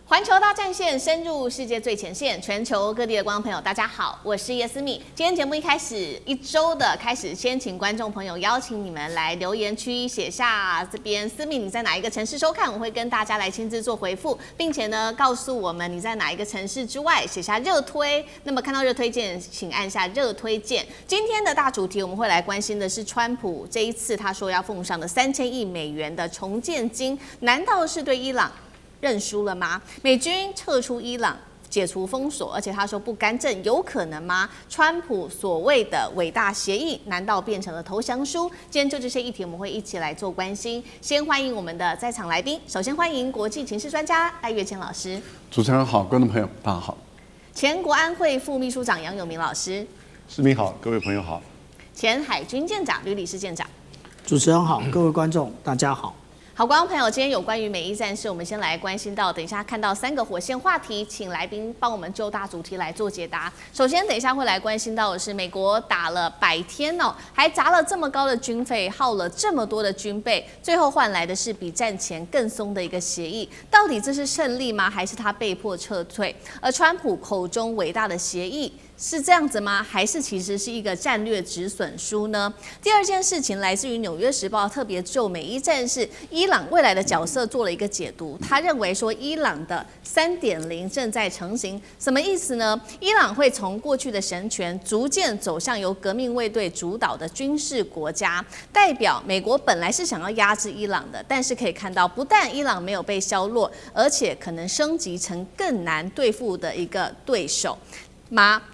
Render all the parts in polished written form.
环球大战线深入世界最前线，全球各地的观众朋友，大家好，我是叶思密。今天节目一开始一周的开始，先请观众朋友邀请你们来留言区写下这边思密你在哪一个城市收看，我会跟大家来亲自做回复，并且呢告诉我们你在哪一个城市之外写下热推。那么看到热推键，请按下热推键。今天的大主题我们会来关心的是川普这一次他说要奉上的3000亿美元的重建金，难道是对伊朗认输了吗？美军撤出伊朗，解除封锁，而且他说不干政，有可能吗？川普所谓的伟大协议，难道变成了投降书？今天就这些议题，我们会一起来做关心。先欢迎我们的在场来宾，首先欢迎国际情势专家赖岳谦老师。主持人好，观众朋友大家好。前国安会副秘书长杨永明老师。思密好，各位朋友好。前海军舰长吕礼士舰长。主持人好，各位观众大家好。好，观众朋友，今天有关于美伊战事，我们先来关心到，等一下看到3个火线话题，请来宾帮我们就大主题来做解答。首先，等一下会来关心到的是，美国打了100天哦，还砸了这么高的军费，耗了这么多的军备，最后换来的是比战前更松的一个协议。到底这是胜利吗？还是他被迫撤退？而川普口中伟大的协议是这样子吗？还是其实是一个战略止损书呢？第二件事情来自于《纽约时报》，特别就美伊战事伊朗未来的角色做了一个解读。他认为说，伊朗的3.0正在成型，什么意思呢？伊朗会从过去的神权逐渐走向由革命卫队主导的军事国家，代表美国本来是想要压制伊朗的，但是可以看到，不但伊朗没有被削弱，而且可能升级成更难对付的一个对手。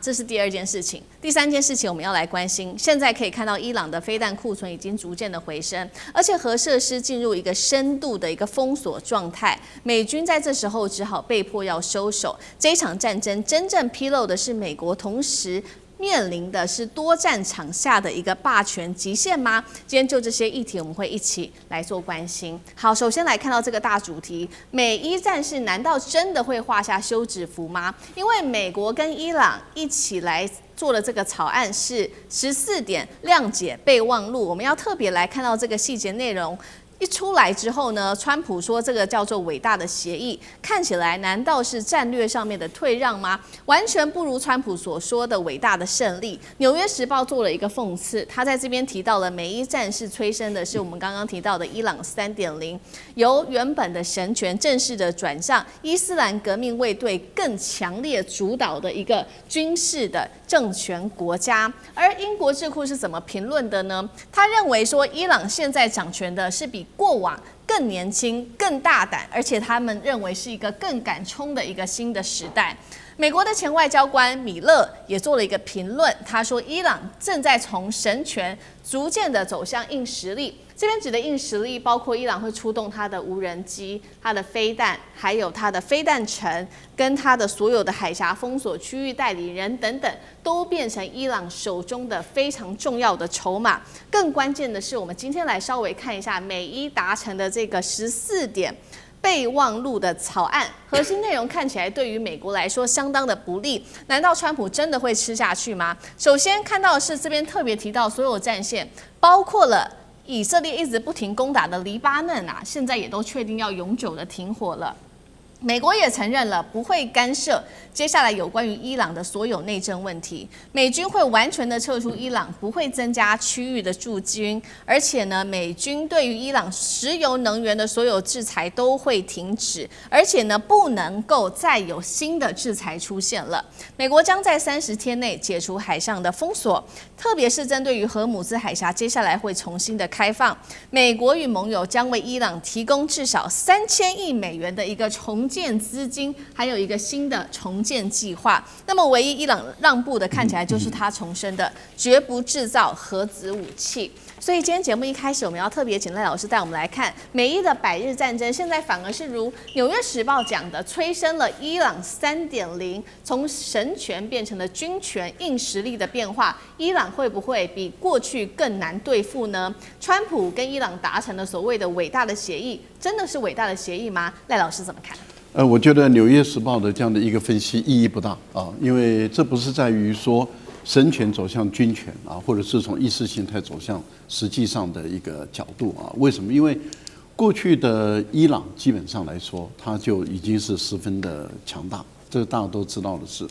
这是第二件事情。第三件事情我们要来关心，现在可以看到伊朗的飞弹库存已经逐渐的回升，而且核设施进入一个深度的一个封锁状态。美军在这时候只好被迫要收手。这一场战争真正披露的是美国同时面临的是多战场下的一个霸权极限吗？今天就这些议题，我们会一起来做关心。好，首先来看到这个大主题：美伊战事难道真的会画下休止符吗？因为美国跟伊朗一起来做的这个草案是14点谅解备忘录，我们要特别来看到这个细节内容。一出来之后呢，川普说这个叫做伟大的协议，看起来难道是战略上面的退让吗？完全不如川普所说的伟大的胜利。纽约时报做了一个讽刺，他在这边提到了美伊战事催生的是我们刚刚提到的伊朗3.0，由原本的神权正式的转向伊斯兰革命卫队更强烈主导的一个军事的政权国家。而英国智库是怎么评论的呢？他认为说，伊朗现在掌权的是比过往更年轻、更大胆，而且他们认为是一个更敢冲的一个新的时代。美国的前外交官米勒也做了一个评论，他说伊朗正在从神权逐渐的走向硬实力。这边指的硬实力包括伊朗会出动它的无人机、它的飞弹，还有它的飞弹城，跟它的所有的海峡封锁区域代理人等等，都变成伊朗手中的非常重要的筹码。更关键的是，我们今天来稍微看一下美伊达成的这个14点备忘录的草案，核心内容看起来对于美国来说相当的不利。难道川普真的会吃下去吗？首先看到的是这边特别提到所有战线，包括了以色列一直不停攻打的黎巴嫩啊，现在也都确定要永久的停火了。美国也承认了不会干涉接下来有关于伊朗的所有内政问题，美军会完全的撤出伊朗，不会增加区域的驻军，而且呢，美军对于伊朗石油能源的所有制裁都会停止，而且呢，不能够再有新的制裁出现了。美国将在30天内解除海上的封锁，特别是针对于荷姆兹海峡，接下来会重新的开放。美国与盟友将为伊朗提供至少3000亿美元的一个重建资金，还有一个新的重建计划。那么唯一伊朗让步的，看起来就是他重申的绝不制造核子武器。所以今天节目一开始，我们要特别请赖老师带我们来看美伊的100日战争，现在反而是如《纽约时报》讲的，催生了伊朗3.0，从神权变成了军权硬实力的变化。伊朗会不会比过去更难对付呢？川普跟伊朗达成了所谓的伟大的协议，真的是伟大的协议吗？赖老师怎么看？我觉得《纽约时报》的这样的一个分析意义不大啊，因为这不是在于说神权走向军权啊，或者是从意识形态走向实际上的一个角度啊。为什么？因为过去的伊朗基本上来说，它就已经是十分的强大，这是大家都知道的事。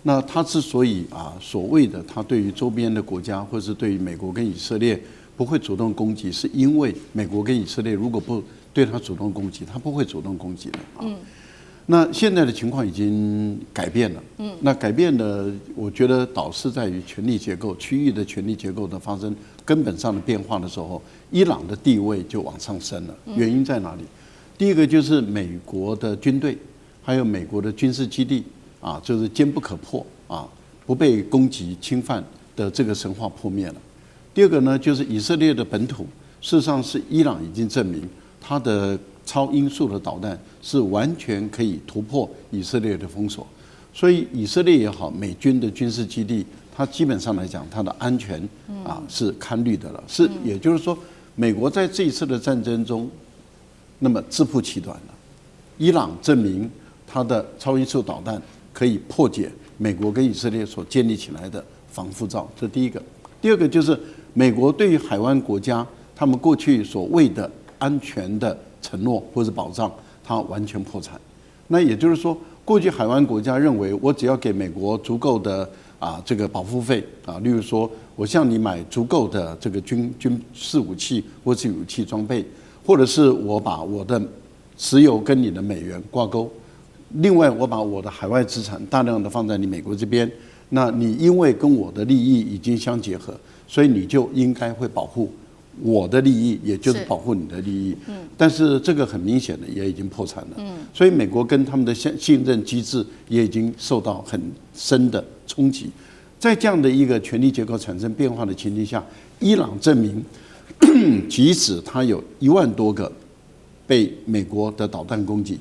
那它之所以所谓的它对于周边的国家，或是对于美国跟以色列不会主动攻击，是因为美国跟以色列如果不对它主动攻击，它不会主动攻击的啊。那现在的情况已经改变了，那改变的，我觉得导致在于权力结构、区域的权力结构的发生根本上的变化的时候，伊朗的地位就往上升了。原因在哪里？第一个就是美国的军队，还有美国的军事基地就是坚不可破不被攻击侵犯的这个神话破灭了。第二个呢，就是以色列的本土，事实上是伊朗已经证明它的超音速的导弹是完全可以突破以色列的封锁，所以以色列也好，美军的军事基地，它基本上来讲，它的安全是堪虑的了。是，也就是说，美国在这一次的战争中，那么自曝其短了。伊朗证明它的超音速导弹可以破解美国跟以色列所建立起来的防护罩，这第一个。第二个就是美国对于海湾国家他们过去所谓的安全的承诺或者保障，它完全破产。那也就是说，过去海湾国家认为，我只要给美国足够的这个保护费例如说，我向你买足够的这个军事武器或是武器装备，或者是我把我的石油跟你的美元挂钩，另外我把我的海外资产大量的放在你美国这边，那你因为跟我的利益已经相结合，所以你就应该会保护我的利益，也就是保护你的利益。但是这个很明显的也已经破产了。所以美国跟他们的信任机制也已经受到很深的冲击。在这样的一个权力结构产生变化的情境下，伊朗证明，即使它有1万多个被美国的导弹攻击，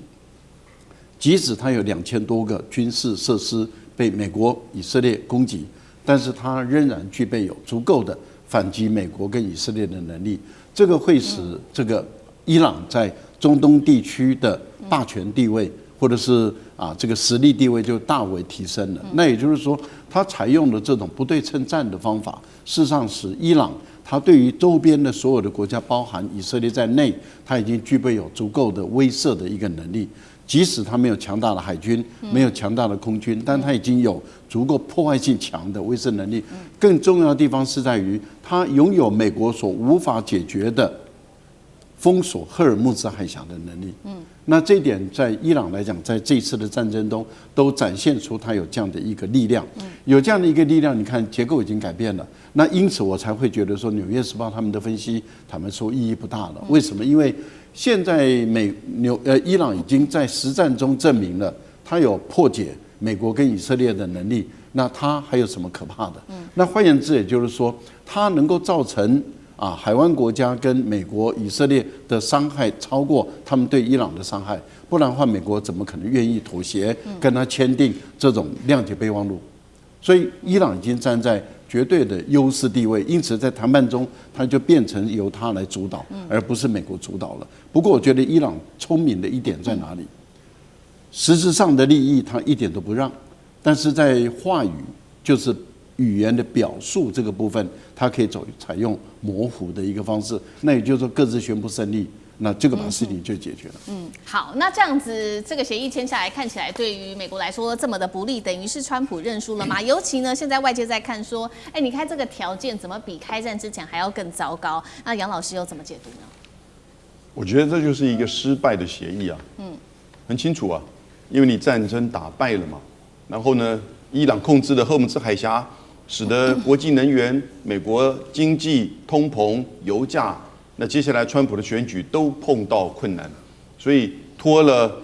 即使它有2000多个军事设施被美国、以色列攻击，但是它仍然具备有足够的反击美国跟以色列的能力。这个会使这个伊朗在中东地区的霸权地位，或者是这个实力地位就大为提升了。那也就是说，它采用的这种不对称战的方法，事实上使伊朗它对于周边的所有的国家，包含以色列在内，它已经具备有足够的威慑的一个能力。即使它没有强大的海军，没有强大的空军，但它已经有足够破坏性强的威慑能力。更重要的地方是在于，它拥有美国所无法解决的封锁赫尔木兹海峡的能力。那这一点在伊朗来讲，在这一次的战争中都展现出它有这样的一个力量。有这样的一个力量，你看结构已经改变了。那因此我才会觉得说，《纽约时报》他们的分析，他们说意义不大了。为什么？因为现在伊朗已经在实战中证明了，它有破解美国跟以色列的能力。那它还有什么可怕的？那换言之，也就是说，它能够造成海湾国家跟美国、以色列的伤害超过他们对伊朗的伤害，不然的话，美国怎么可能愿意妥协，跟他签订这种谅解备忘录？所以，伊朗已经站在绝对的优势地位，因此在谈判中，它就变成由它来主导，而不是美国主导了。不过，我觉得伊朗聪明的一点在哪里？实质上的利益它一点都不让，但是在话语，就是语言的表述这个部分，它可以采用模糊的一个方式，那也就是说各自宣布胜利，那这个把事情就解决了。好，那这样子这个协议签下来，看起来对于美国来说这么的不利，等于是川普认输了吗？尤其呢，现在外界在看说，你看这个条件怎么比开战之前还要更糟糕？那杨老师又怎么解读呢？我觉得这就是一个失败的协议啊。很清楚啊，因为你战争打败了嘛，然后呢，伊朗控制的赫姆兹海峡，使得国际能源、美国经济、通膨、油价，那接下来川普的选举都碰到困难，所以拖了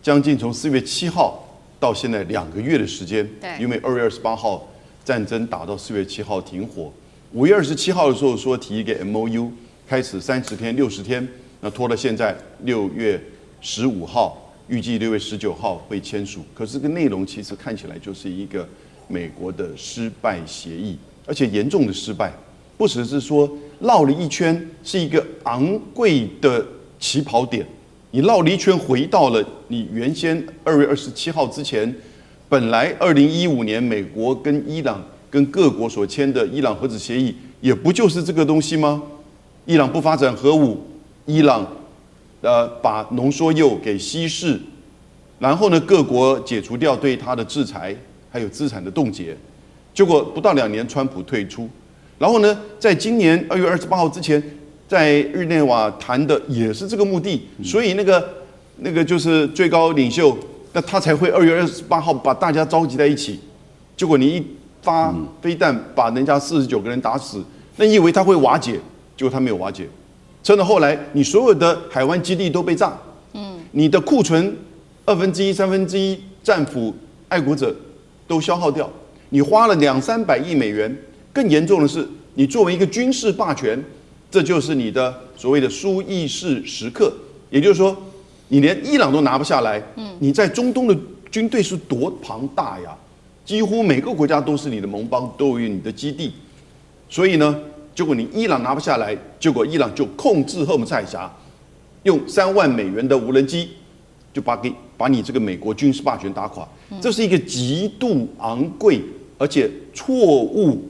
将近从4月7号到现在2个月的时间。因为2月28号战争打到4月7号停火，5月27号的时候说提一个 MOU， 开始30天、60天，那拖到现在6月15号。预计6月19号会签署，可是这个内容其实看起来就是一个美国的失败协议，而且严重的失败，不只是说绕了一圈是一个昂贵的起跑点，你绕了一圈回到了你原先2月27号之前，本来2015年美国跟伊朗跟各国所签的伊朗核子协议，也不就是这个东西吗？伊朗不发展核武，伊朗把浓缩铀给稀释，然后呢，各国解除掉对它的制裁，还有资产的冻结。结果不到2年，川普退出。然后呢，在今年2月28号之前，在日内瓦谈的也是这个目的，所以那个就是最高领袖，那他才会2月28号把大家召集在一起。结果你一发飞弹把人家49个人打死，那你以为他会瓦解？结果他没有瓦解，真的后来你所有的海湾基地都被炸，你的库存1/2、1/3战俘爱国者都消耗掉，你花了200-300亿美元。更严重的是，你作为一个军事霸权，这就是你的所谓的苏伊士时刻，也就是说，你连伊朗都拿不下来，你在中东的军队是多庞大呀！几乎每个国家都是你的盟邦，都有你的基地，所以呢，结果你伊朗拿不下来，结果伊朗就控制荷姆斯海峡，用3万美元的无人机，就把你这个美国军事霸权打垮。这是一个极度昂贵而且错误。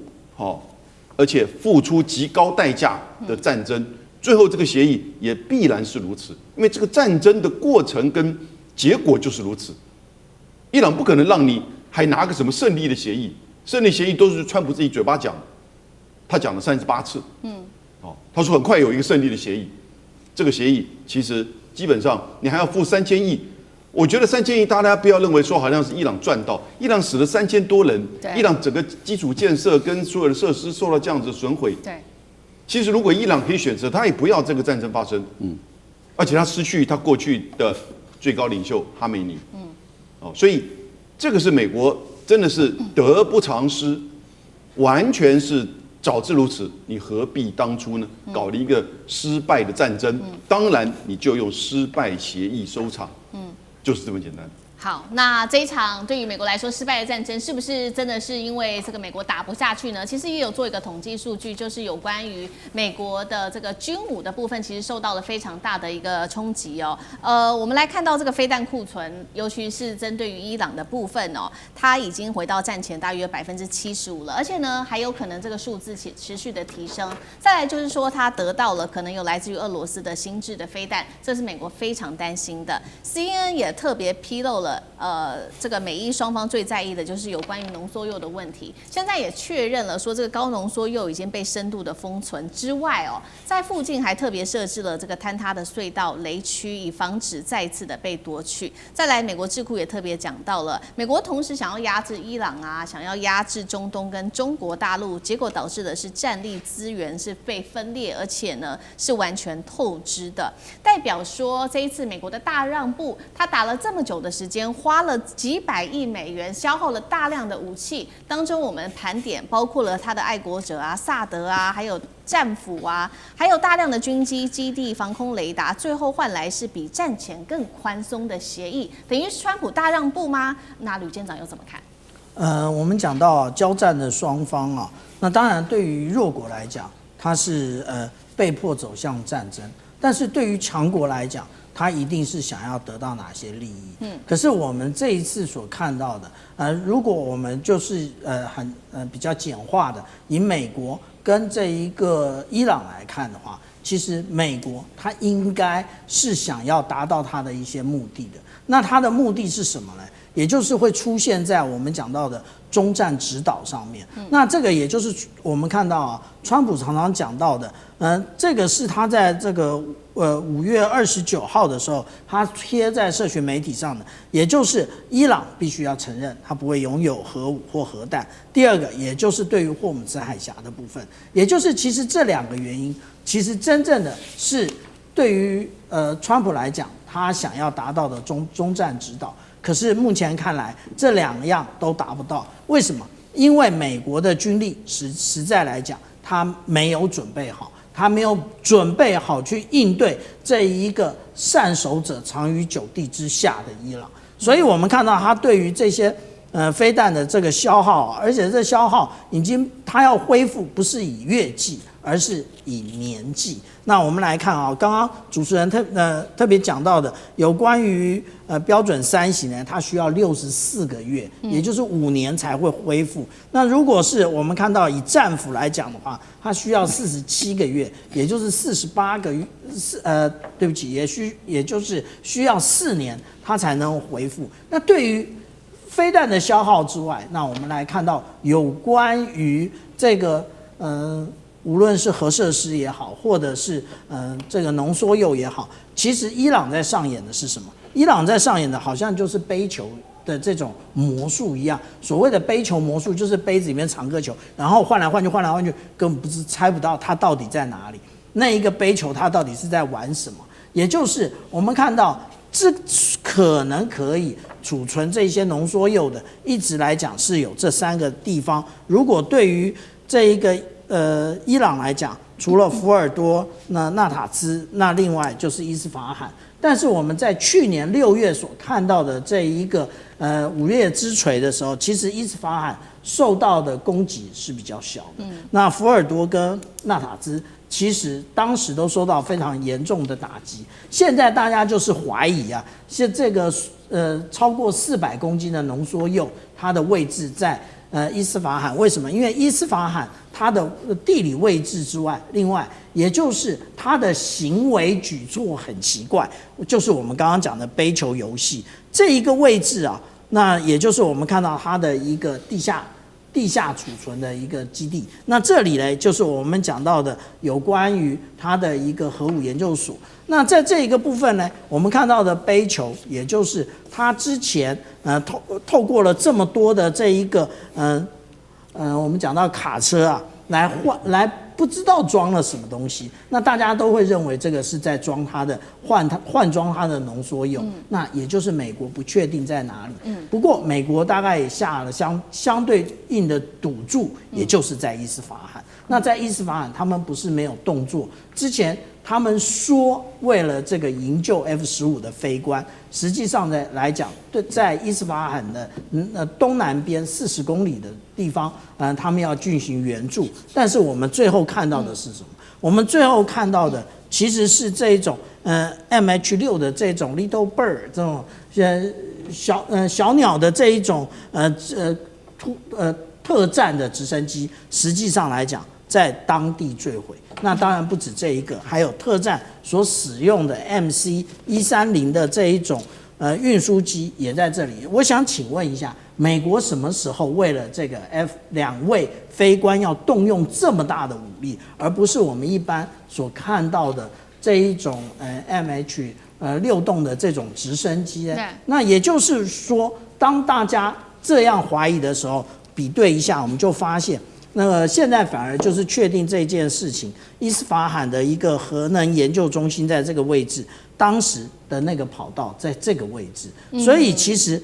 而且付出极高代价的战争，最后这个协议也必然是如此，因为这个战争的过程跟结果就是如此。伊朗不可能让你还拿个什么胜利的协议，胜利协议都是川普自己嘴巴讲，他讲了38次，他说很快有一个胜利的协议，这个协议其实基本上你还要付3000亿。我觉得3000亿，大家不要认为说好像是伊朗赚到，伊朗死了3000多人，伊朗整个基础建设跟所有的设施受到这样子的损毁。对，其实如果伊朗可以选择，他也不要这个战争发生，而且他失去他过去的最高领袖哈梅尼，所以这个是美国真的是得不偿失，完全是早知如此，你何必当初呢？搞了一个失败的战争，当然你就用失败协议收场。就是这么简单。好，那这一场对于美国来说失败的战争，是不是真的是因为这个美国打不下去呢？其实也有做一个统计数据，就是有关于美国的这个军武的部分，其实受到了非常大的一个冲击哦。我们来看到这个飞弹库存，尤其是针对于伊朗的部分哦，它已经回到战前大约75%了，而且呢还有可能这个数字持续的提升。再来就是说，它得到了可能有来自于俄罗斯的新制的飞弹，这是美国非常担心的。CNN 也特别披露了。这个美伊双方最在意的就是有关于浓缩铀的问题。现在也确认了说，这个高浓缩铀已经被深度的封存之外哦，在附近还特别设置了这个坍塌的隧道雷区，以防止再次的被夺取。再来，美国智库也特别讲到了，美国同时想要压制伊朗啊，想要压制中东跟中国大陆，结果导致的是战力资源是被分裂，而且呢是完全透支的。代表说，这一次美国的大让步，他打了这么久的时间。花了几百亿美元，消耗了大量的武器。当中我们盘点包括了他的爱国者啊、萨德啊，还有战俘啊，还有大量的军机、基地、防空雷达，最后换来是比战前更宽松的协议，等于是川普大让步吗？那吕舰长又怎么看？我们讲到交战的双方啊，那当然对于弱国来讲，它是被迫走向战争，但是对于强国来讲，他一定是想要得到哪些利益？可是我们这一次所看到的，如果我们就是比较简化的，以美国跟这一个伊朗来看的话，其实美国它应该是想要达到它的一些目的的。那它的目的是什么呢？也就是会出现在我们讲到的中战指导上面。那这个也就是我们看到啊，川普常常讲到的，这个是他在这个5月29号的时候，他贴在社群媒体上的，也就是伊朗必须要承认他不会拥有核武或核弹。第二个，也就是对于霍姆斯海峡的部分，也就是其实这2个原因，其实真正的是对于川普来讲，他想要达到的中战指导。可是目前看来，这2样都达不到。为什么？因为美国的军力实在来讲，他没有准备好，他没有准备好去应对这一个善守者藏于9地之下的伊朗。所以我们看到他对于这些飞弹的这个消耗，而且这消耗已经它要恢复不是以月计，而是以年计。那我们来看啊，刚刚主持人特别讲到的有关于标准3型呢，它需要64个月，也就是5年才会恢复。那如果是我们看到以战斧来讲的话，它需要47个月，也就是48个月，对不起，也就是需要4年它才能恢复。那对于飞弹的消耗之外，那我们来看到有关于这个无论是核设施也好，或者是这个浓缩铀也好，其实伊朗在上演的是什么？伊朗在上演的好像就是杯球的这种魔术一样。所谓的杯球魔术，就是杯子里面藏个球，然后换来换去，换来换去，根本不是猜不到它到底在哪里。那一个杯球它到底是在玩什么？也就是我们看到，这可能可以储存这些浓缩铀的，一直来讲是有这3个地方。如果对于这一个伊朗来讲，除了福尔多、纳塔兹，那另外就是伊斯法罕。但是我们在去年6月所看到的这一个5月之锤的时候，其实伊斯法罕受到的攻击是比较小的。那福尔多跟纳塔兹其实当时都受到非常严重的打击。现在大家就是怀疑啊，是这个超过400公斤的浓缩铀，它的位置在伊斯法罕。为什么？因为伊斯法罕它的地理位置之外，另外也就是它的行为举措很奇怪，就是我们刚刚讲的杯球游戏这一个位置啊，那也就是我们看到它的一个地下储存的一个基地。那这里呢，就是我们讲到的有关于它的一个核武研究所。那在这一个部分呢，我们看到的杯球，也就是它之前透过了这么多的这一个我们讲到卡车啊，来不知道装了什么东西，那大家都会认为这个是在装它的换装它的浓缩铀。那也就是美国不确定在哪里。不过美国大概也下了相对应的赌注，也就是在伊斯法罕。那在伊斯法罕，他们不是没有动作，之前他们说为了这个营救 F-15的飞官，实际上呢来讲，在伊斯法罕的东南边40公里的地方，他们要进行援助。但是我们最后看到的是什么？我们最后看到的其实是这一种MH6的这种 Little Bird 这种小鸟的这一种特战的直升机，实际上来讲在当地坠毁。那当然不止这一个，还有特战所使用的 MC-130的这一种运输机也在这里。我想请问一下，美国什么时候为了这个2位飞官要动用这么大的武力，而不是我们一般所看到的这一种MH6动的这种直升机呢？那也就是说，当大家这样怀疑的时候，比对一下，我们就发现，现在反而就是确定这件事情。伊斯法罕的一个核能研究中心在这个位置，当时的那个跑道在这个位置，所以其实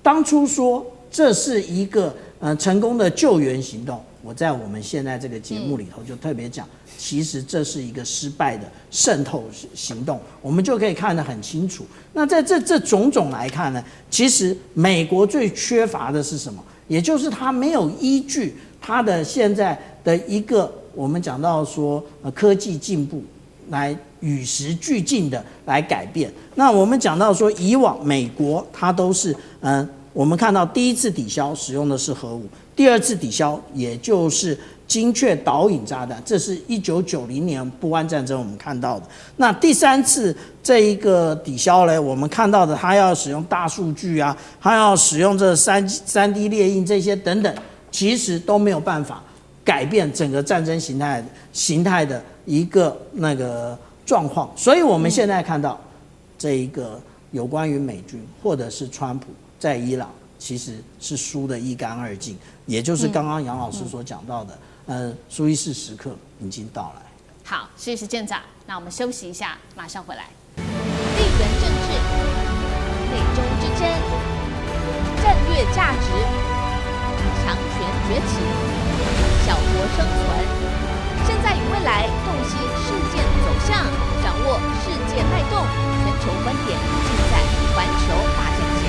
当初说这是一个成功的救援行动，我在我们现在这个节目里头就特别讲，其实这是一个失败的渗透行动，我们就可以看得很清楚。那在这种种来看呢，其实美国最缺乏的是什么？也就是它没有依据它的现在的一个我们讲到说科技进步来与时俱进的来改变。那我们讲到说以往美国它都是我们看到第一次抵消使用的是核武，第二次抵消也就是精确导引炸弹，这是1990年波湾战争我们看到的。那第3次这一个抵消呢，我们看到的它要使用大数据啊，它要使用这3D 列印这些等等，其实都没有办法改变整个战争形态的一个状况。所以我们现在看到这一个有关于美军或者是川普在伊朗其实是输得一干二净，也就是刚刚杨老师所讲到的，苏伊士时刻已经到来。好，谢谢舰长。那我们休息一下，马上回来。地缘政治、美中之争、战略价值、强权崛起、小国生存，现在与未来洞悉事件走向，掌握世界脉动，全球观点尽在环球大战线。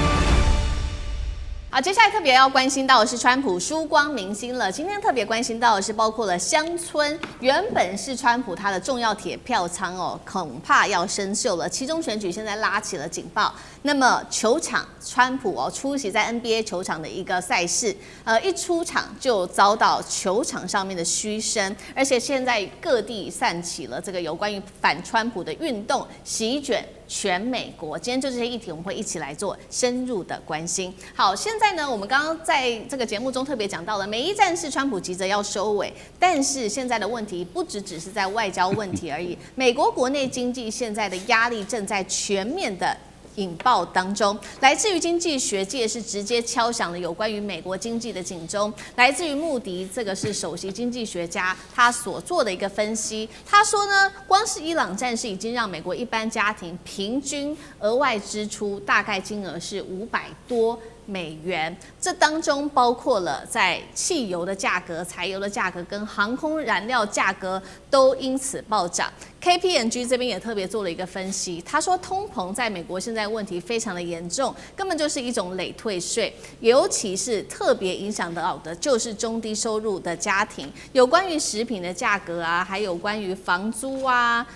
好，好，接下来特别要关心到的是川普输光明星了。今天特别关心到的是，包括了乡村，原本是川普他的重要铁票仓哦，恐怕要生锈了。期中选举现在拉起了警报。那么球场，川普出席在 NBA 球场的一个赛事，一出场就遭到球场上面的嘘声，而且现在各地散起了这个有关于反川普的运动，席卷全美国。今天就这些议题，我们会一起来做深入的关心。好，现在呢，我们刚刚在这个节目中特别讲到了，美伊战事川普急着要收尾，但是现在的问题不只是在外交问题而已，美国国内经济现在的压力正在全面的引爆当中，来自于经济学界是直接敲响了有关于美国经济的警钟。来自于穆迪，这个是首席经济学家，他所做的一个分析。他说呢，光是伊朗战事已经让美国一般家庭平均额外支出大概金额是500多美元，这当中包括了在汽油的价格、柴油的价格跟航空燃料价格都因此暴涨。KPMG 这边也特别做了一个分析，他说通膨在美国现在问题非常的严重，根本就是一种累退税，尤其是特别影响到的就是中低收入的家庭，有关于食品的价格啊，还有关于房租啊。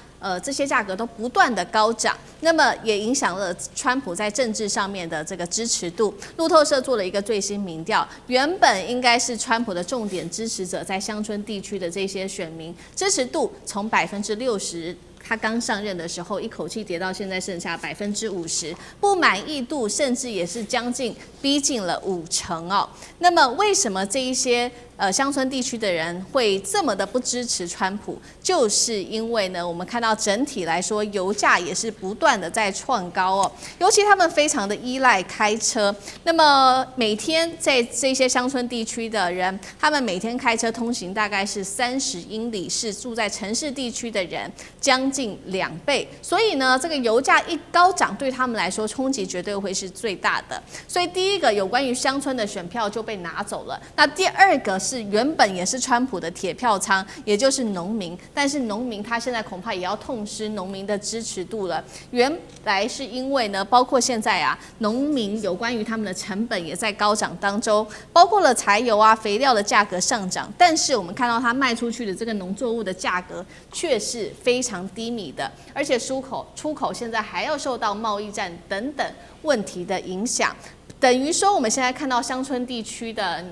这些价格都不断的高涨，那么也影响了川普在政治上面的这个支持度。路透社做了一个最新民调，原本应该是川普的重点支持者，在乡村地区的这些选民支持度从60%。他刚上任的时候，一口气跌到现在剩下50%，不满意度甚至也是逼近了50%哦。那么为什么这一些乡村地区的人会这么的不支持川普？就是因为呢，我们看到整体来说，油价也是不断的在创高哦。尤其他们非常的依赖开车，那么每天在这些乡村地区的人，他们每天开车通行大概是30英里，是住在城市地区的人将近2倍。所以呢，这个油价一高涨，对他们来说冲击绝对会是最大的。所以第一个有关于乡村的选票就被拿走了。那第二个是原本也是川普的铁票仓，也就是农民，但是农民他现在恐怕也要痛失农民的支持度了。原来是因为呢，包括现在啊，农民有关于他们的成本也在高涨当中，包括了柴油啊、肥料的价格上涨，但是我们看到他卖出去的这个农作物的价格却是非常低迷的，而且出口现在还要受到贸易战等等问题的影响。等于说，我们现在看到乡村地区的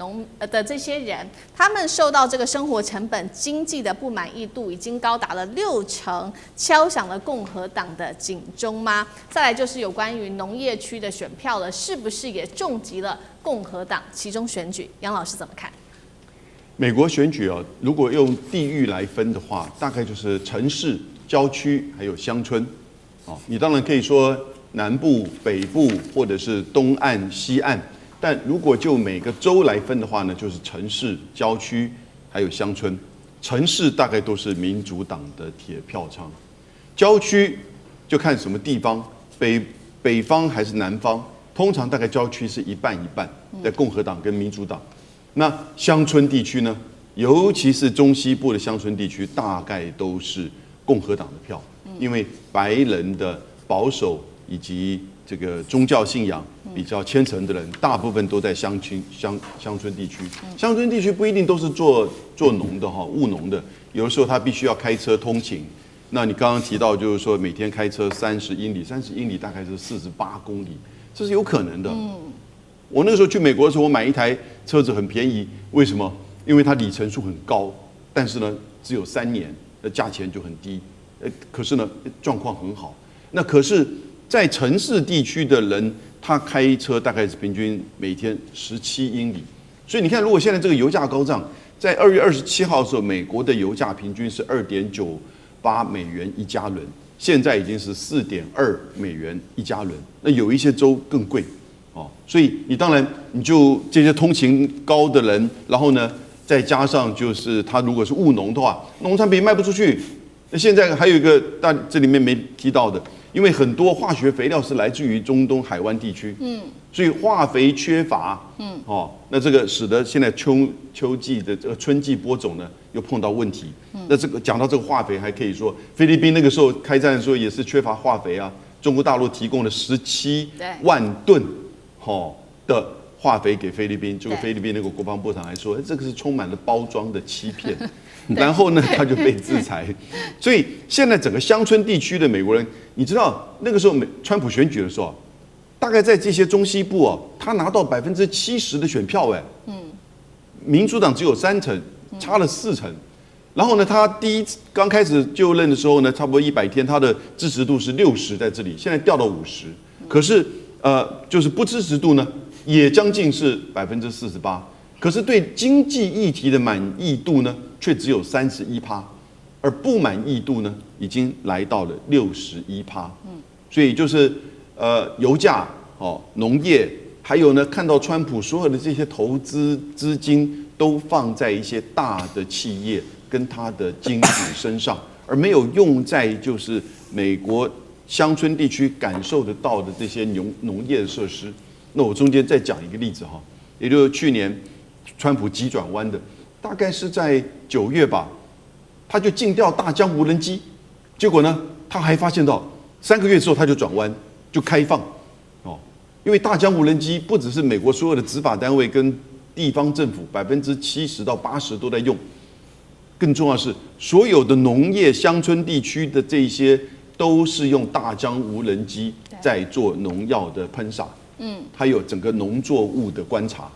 这些人，他们受到这个生活成本、经济的不满意度已经高达了60%，敲响了共和党的警钟吗？再来就是有关于农业区的选票了，是不是也重击了共和党其中选举？杨老师怎么看？美国选举啊，如果用地域来分的话，大概就是城市、郊区还有乡村。哦，你当然可以说南部、北部或者是东岸、西岸，但如果就每个州来分的话呢，就是城市、郊区还有乡村。城市大概都是民主党的铁票仓，郊区就看什么地方，北方还是南方，通常大概郊区是一半一半，在共和党跟民主党。那乡村地区呢，尤其是中西部的乡村地区，大概都是共和党的票，因为白人的保守以及这个宗教信仰比较虔诚的人，大部分都在乡村地区。乡村地区不一定都是做农的哈，务农的，有的时候他必须要开车通勤。那你刚刚提到就是说每天开车30英里大概是48公里，这是有可能的。我那个时候去美国的时候，我买一台车子很便宜，为什么？因为它里程数很高，但是呢只有3年，那价钱就很低。可是呢状况很好。那可是，在城市地区的人，他开车大概是平均每天17英里。所以你看，如果现在这个油价高涨，在2月27号的时候，美国的油价平均是2.98美元一加仑，现在已经是4.2美元一加仑。那有一些州更贵。所以你当然你就这些通勤高的人，然后呢，再加上就是他如果是务农的话，农产品卖不出去。那现在还有一个，但这里面没提到的，因为很多化学肥料是来自于中东海湾地区，所以化肥缺乏，那这个使得现在秋季的这个春季播种呢又碰到问题。那这个讲到这个化肥，还可以说菲律宾那个时候开战的时候也是缺乏化肥啊，中国大陆提供了17万吨的化肥给菲律宾，结果菲律宾那个国防部长还说，这个是充满了包装的欺骗。然后呢，他就被制裁。所以现在整个乡村地区的美国人，你知道那个时候川普选举的时候，大概在这些中西部哦，他拿到70%的选票，民主党只有3成，差了4成。然后呢，他刚开始就任的时候呢，差不多100天，他的支持度是60在这里，现在掉到50。可是就是不支持度呢，也将近是48%。可是对经济议题的满意度呢，却只有31%，而不满意度呢，已经来到了61%。所以就是油价、农业，还有呢，看到川普所有的这些投资资金都放在一些大的企业跟他的金主身上，而没有用在就是美国乡村地区感受得到的这些农业设施。那我中间再讲一个例子哈，也就是去年川普急转弯的，大概是在9月吧，他就禁掉大疆无人机，结果呢，他还发现到3个月之后他就转弯，就开放，因为大疆无人机不只是美国所有的执法单位跟地方政府70%到80%都在用，更重要的是所有的农业乡村地区的这些都是用大疆无人机在做农药的喷洒，还有整个农作物的观察，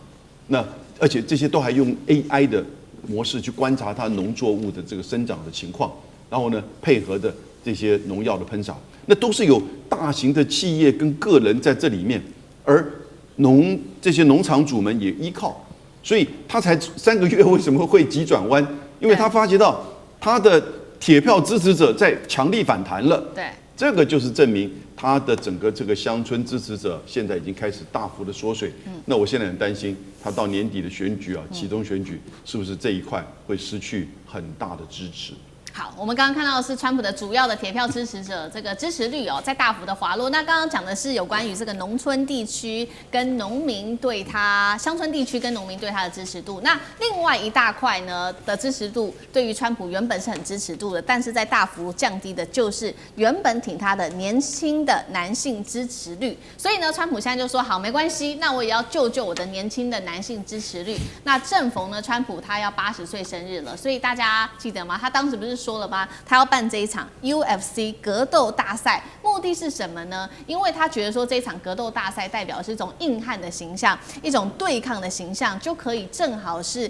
那而且这些都还用 AI 的模式去观察它农作物的这个生长的情况，然后呢配合的这些农药的喷洒，那都是有大型的企业跟个人在这里面，而这些农场主们也依靠，所以他才3个月为什么会急转弯？因为他发觉到他的铁票支持者在强力反弹了。对，这个就是证明他的整个这个乡村支持者现在已经开始大幅的缩水。那我现在很担心，他到年底的选举期中选举是不是这一块会失去很大的支持？好，我们刚刚看到的是川普的主要的铁票支持者这个支持率在大幅的滑落。那刚刚讲的是有关于这个农村地区跟农民对他乡村地区跟农民对他的支持度。那另外一大块呢的支持度，对于川普原本是很支持度的，但是在大幅降低的就是原本挺他的年轻的男性支持率。所以呢，川普现在就说好，没关系，那我也要救我的年轻的男性支持率。那正逢呢，川普他要80岁生日了，所以大家记得吗？他当时不是说了吗？他要办这一场 UFC 格斗大赛，目的是什么呢？因为他觉得说这场格斗大赛代表的是一种硬汉的形象，一种对抗的形象，就可以正好是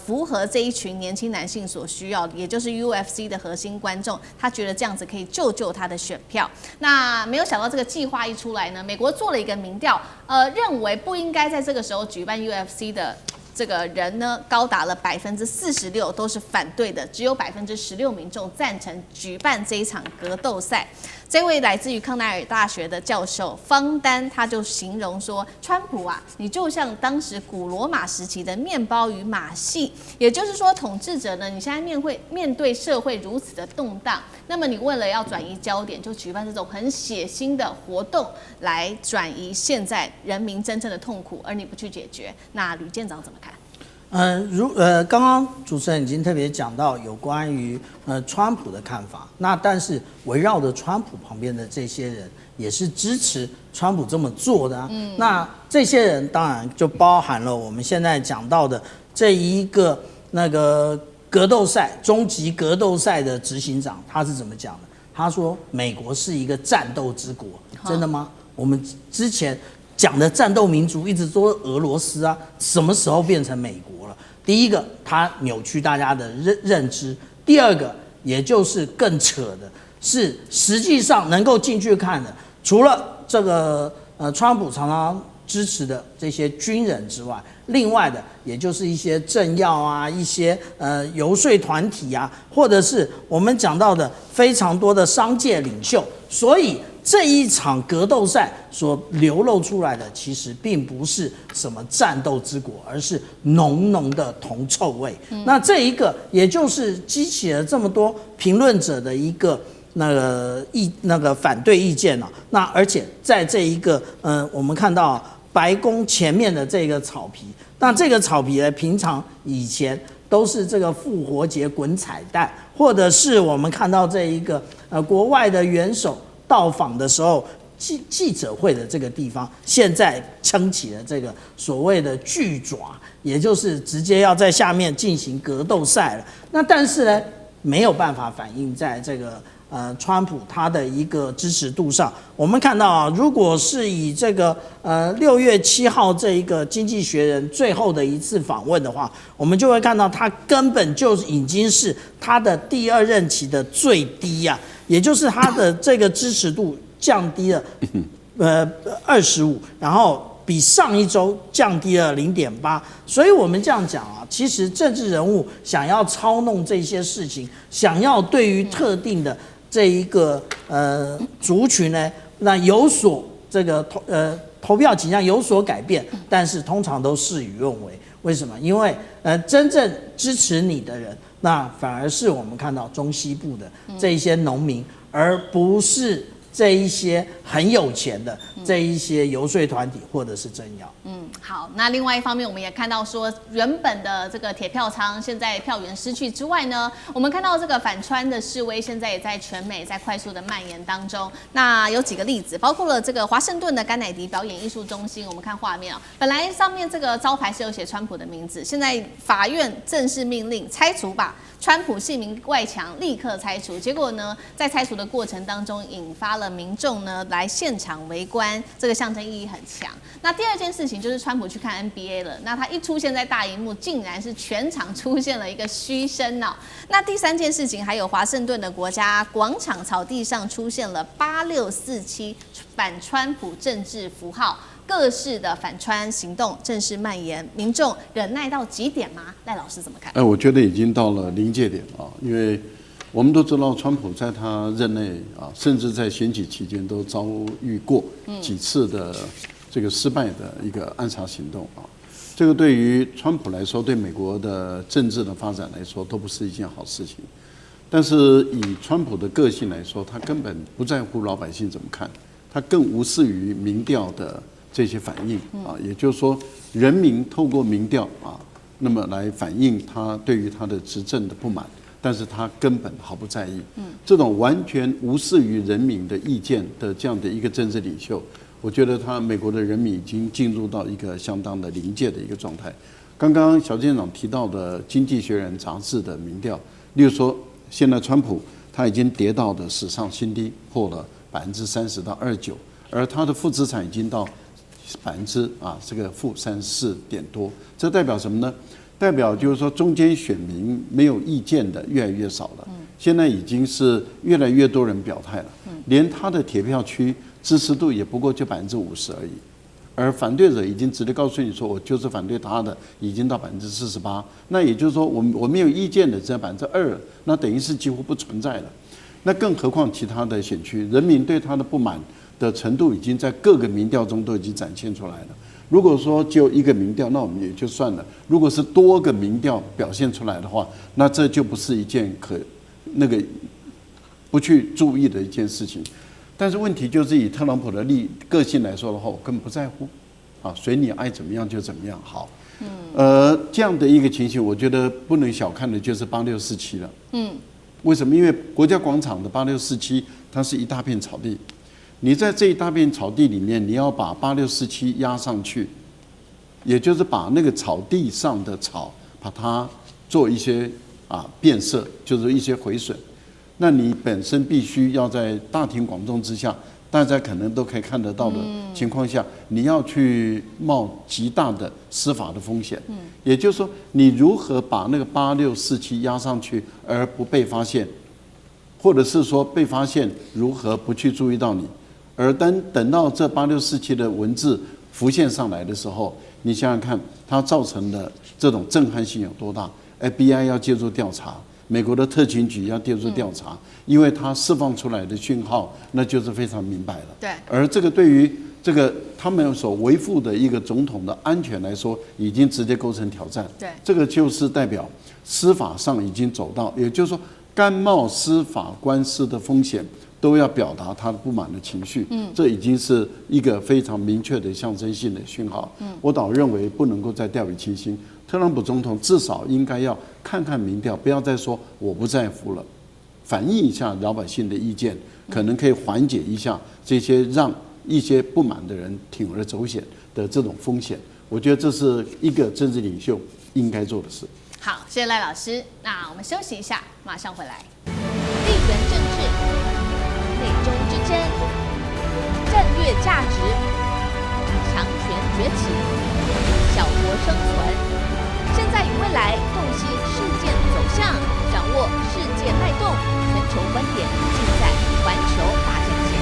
符合这一群年轻男性所需要的，也就是 UFC 的核心观众。他觉得这样子可以救他的选票。那没有想到这个计划一出来呢，美国做了一个民调，认为不应该在这个时候举办 UFC 的这个人呢，高达了46%都是反对的，只有16%民众赞成举办这一场格斗赛。这位来自于康奈尔大学的教授方丹，他就形容说，川普啊，你就像当时古罗马时期的面包与马戏，也就是说，统治者呢，你现在面对社会如此的动荡，那么你为了要转移焦点，就举办这种很血腥的活动来转移现在人民真正的痛苦，而你不去解决。那吕舰长怎么看？刚刚主持人已经特别讲到有关于川普的看法，那但是围绕着川普旁边的这些人也是支持川普这么做的啊。那这些人当然就包含了我们现在讲到的这一个那个格斗赛终极格斗赛的执行长，他是怎么讲的？他说美国是一个战斗之国，真的吗？我们之前讲的战斗民族一直说俄罗斯啊，什么时候变成美国了？第一个，它扭曲大家的认知；第二个，也就是更扯的是，实际上能够进去看的，除了这个川普常常支持的这些军人之外，另外的也就是一些政要啊，一些游说团体啊，或者是我们讲到的非常多的商界领袖，所以这一场格斗赛所流露出来的，其实并不是什么战斗之国，而是浓浓的铜臭味。那这一个，也就是激起了这么多评论者的一个那个反对意见了。那而且在这一个我们看到白宫前面的这个草皮，那这个草皮呢，平常以前都是这个复活节滚彩带，或者是我们看到这一个国外的元首到访的时候，记者会的这个地方，现在撑起了这个所谓的巨爪，也就是直接要在下面进行格斗赛了。那但是呢，没有办法反映在这个川普他的一个支持度上。我们看到啊，如果是以这个6月7号这一个《经济学人》最后的一次访问的话，我们就会看到他根本就已经是他的第2任期的最低啊，也就是他的这个支持度降低了25%，然后比上一周降低了0.8%。所以我们这样讲啊，其实政治人物想要操弄这些事情，想要对于特定的这一个族群呢，那有所这个投票倾向有所改变，但是通常都事与愿违。为什么？因为真正支持你的人，那反而是我们看到中西部的这一些农民，而不是这一些很有钱的这一些游说团体或者是政要。好，那另外一方面，我们也看到说，原本的这个铁票仓现在票源失去之外呢，我们看到这个反川的示威现在也在全美在快速的蔓延当中。那有几个例子，包括了这个华盛顿的甘乃迪表演艺术中心，我们看画面啊，本来上面这个招牌是有写川普的名字，现在法院正式命令拆除吧。川普姓名外墙立刻拆除，结果呢，在拆除的过程当中，引发了民众呢来现场围观，这个象征意义很强。那第二件事情就是川普去看 NBA 了，那他一出现在大荧幕，竟然是全场出现了一个嘘声哦。那第三件事情还有华盛顿的国家广场草地上出现了8647反川普政治符号。各式的反川行动正式蔓延，民众忍耐到极点吗？赖老师怎么看？我觉得已经到了临界点啊，因为我们都知道，川普在他任内啊，甚至在选举期间都遭遇过几次的这个失败的一个暗杀行动啊。这个对于川普来说，对美国的政治的发展来说，都不是一件好事情。但是以川普的个性来说，他根本不在乎老百姓怎么看，他更无视于民调的这些反应啊，也就是说，人民透过民调啊，那么来反映他对于他的执政的不满，但是他根本毫不在意。这种完全无视于人民的意见的这样的一个政治领袖，我觉得美国的人民已经进入到一个相当的临界的一个状态。刚刚小舰长提到的《经济学人》杂志的民调，例如说，现在川普他已经跌到的史上新低，破了30%到29%，而他的负资产已经到这个负34点多，这代表什么呢？代表就是说中间选民没有意见的越来越少了，现在已经是越来越多人表态了，连他的铁票区支持度也不过就50%而已，而反对者已经直接告诉你说，我就是反对他的，已经到48%，那也就是说我没有意见的只有2%，那等于是几乎不存在了。那更何况其他的选区，人民对他的不满的程度已经在各个民调中都已经展现出来了。如果说只有一个民调，那我们也就算了；如果是多个民调表现出来的话，那这就不是一件不去注意的一件事情。但是问题就是以特朗普的个性来说的话，我根本不在乎，啊，随你爱怎么样就怎么样。好，这样的一个情形，我觉得不能小看的就是8647了。为什么？因为国家广场的8647，它是一大片草地。你在这一大片草地里面，你要把8647压上去，也就是把那个草地上的草，把它做一些变色，就是一些毁损。那你本身必须要在大庭广众之下，大家可能都可以看得到的情况下，你要去冒极大的司法的风险。也就是说，你如何把那个8647压上去而不被发现，或者是说被发现如何不去注意到你？而等到这8647的文字浮现上来的时候，你想想看，它造成的这种震撼性有多大 ？FBI 要介入调查，美国的特勤局要介入调查，因为它释放出来的讯号，那就是非常明白了。对。而这个对于这个他们所维护的一个总统的安全来说，已经直接构成挑战。对。这个就是代表司法上已经走到，也就是说，甘冒司法官司的风险，都要表达他的不满的情绪，这已经是一个非常明确的象征性的讯号。我倒认为不能够再掉以轻心，特朗普总统至少应该要看看民调，不要再说我不在乎了，反映一下老百姓的意见，可能可以缓解一下这些让一些不满的人铤而走险的这种风险。我觉得这是一个政治领袖应该做的事。好，谢谢赖老师。那我们休息一下，马上回来。地缘政治、美中之争、战略价值、强权崛起、小国生存，现在与未来洞悉事件走向，掌握世界脉动，全球观点尽在环球大战线。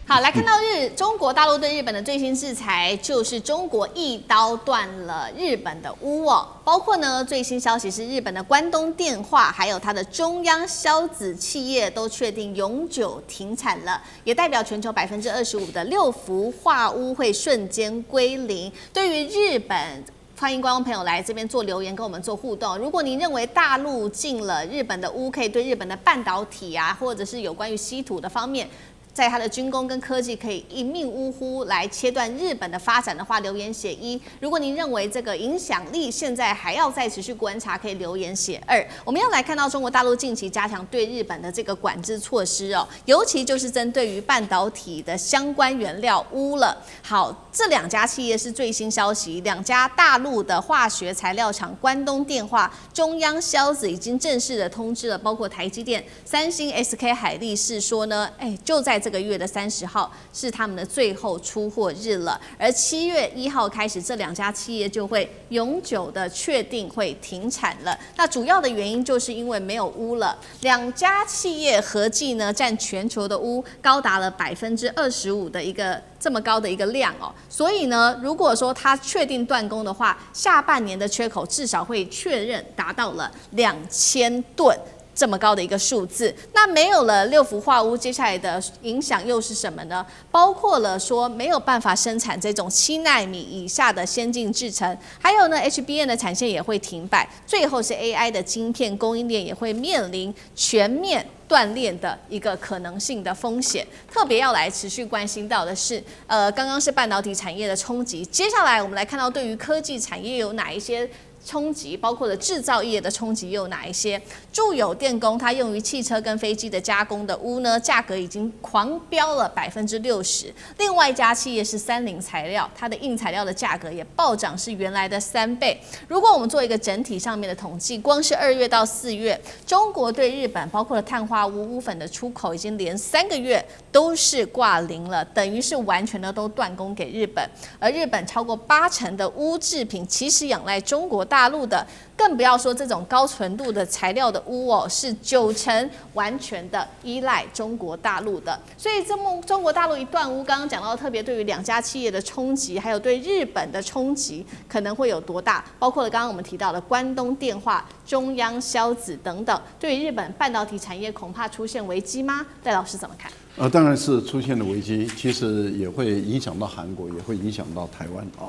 好，来看到中国大陆对日本的最新制裁，就是中国一刀断了日本的乌哦。包括呢，最新消息是日本的关东电话，还有它的中央硝子企业都确定永久停产了，也代表全球25%的6氟化污会瞬间归零。对于日本，欢迎观众朋友来这边做留言，跟我们做互动。如果您认为大陆进了日本的污，可以对日本的半导体啊，或者是有关于稀土的方面，在它的军工跟科技可以一命呜呼来切断日本的发展的话，留言写1。如果您认为这个影响力现在还要再持续观察，可以留言写2。我们要来看到中国大陆近期加强对日本的这个管制措施哦，尤其就是针对于半导体的相关原料钨了。好，这2家企业是最新消息，2家大陆的化学材料厂关东电化、中央硝子已经正式的通知了，包括台积电、三星、SK 海力士说呢，就在这个月的30号是他们的最后出货日了，而7月1号开始，这2家企业就会永久的确定会停产了。那主要的原因就是因为没有钨了，2家企业合计呢占全球的钨高达了25%的一个这么高的一个量哦，所以呢，如果说它确定断供的话，下半年的缺口至少会确认达到了2000吨。这么高的一个数字，那没有了6氟化钨，接下来的影响又是什么呢？包括了说没有办法生产这种7奈米以下的先进制程，还有呢 HBM 的产线也会停摆，最后是 AI 的晶片供应链也会面临全面断裂的一个可能性的风险。特别要来持续关心到的是，刚刚是半导体产业的冲击，接下来我们来看到对于科技产业有哪一些冲击，包括了制造业的冲击又有哪一些？住友电工它用于汽车跟飞机的加工的钨呢，价格已经狂飙了60%。另外一家企业是三菱材料，它的硬材料的价格也暴涨，是原来的3倍。如果我们做一个整体上面的统计，光是2月到4月，中国对日本包括了碳化钨、钨粉的出口已经连3个月都是挂零了，等于是完全的都断供给日本。而日本超过80%的钨制品其实仰赖中国大陆的，更不要说这种高纯度的材料的钨哦，是90%完全的依赖中国大陆的。所以中国大陆一断钨，刚刚讲到特别对于2家企业的冲击，还有对日本的冲击可能会有多大，包括了刚刚我们提到的关东电化、中央硝子等等，对于日本半导体产业恐怕出现危机吗？戴老师怎么看？当然是出现了危机，其实也会影响到韩国，也会影响到台湾啊。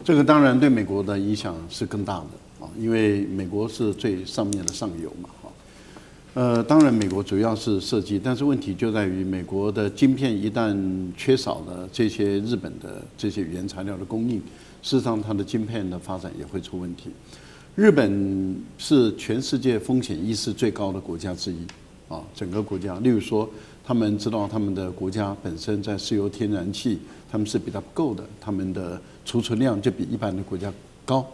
这个当然对美国的影响是更大的啊，因为美国是最上面的上游嘛啊。当然美国主要是设计，但是问题就在于美国的晶片一旦缺少了这些日本的这些原材料的供应，事实上它的晶片的发展也会出问题。日本是全世界风险意识最高的国家之一啊，整个国家，例如说。他们知道他们的国家本身在石油、天然气，他们是比较不够的，他们的储存量就比一般的国家高。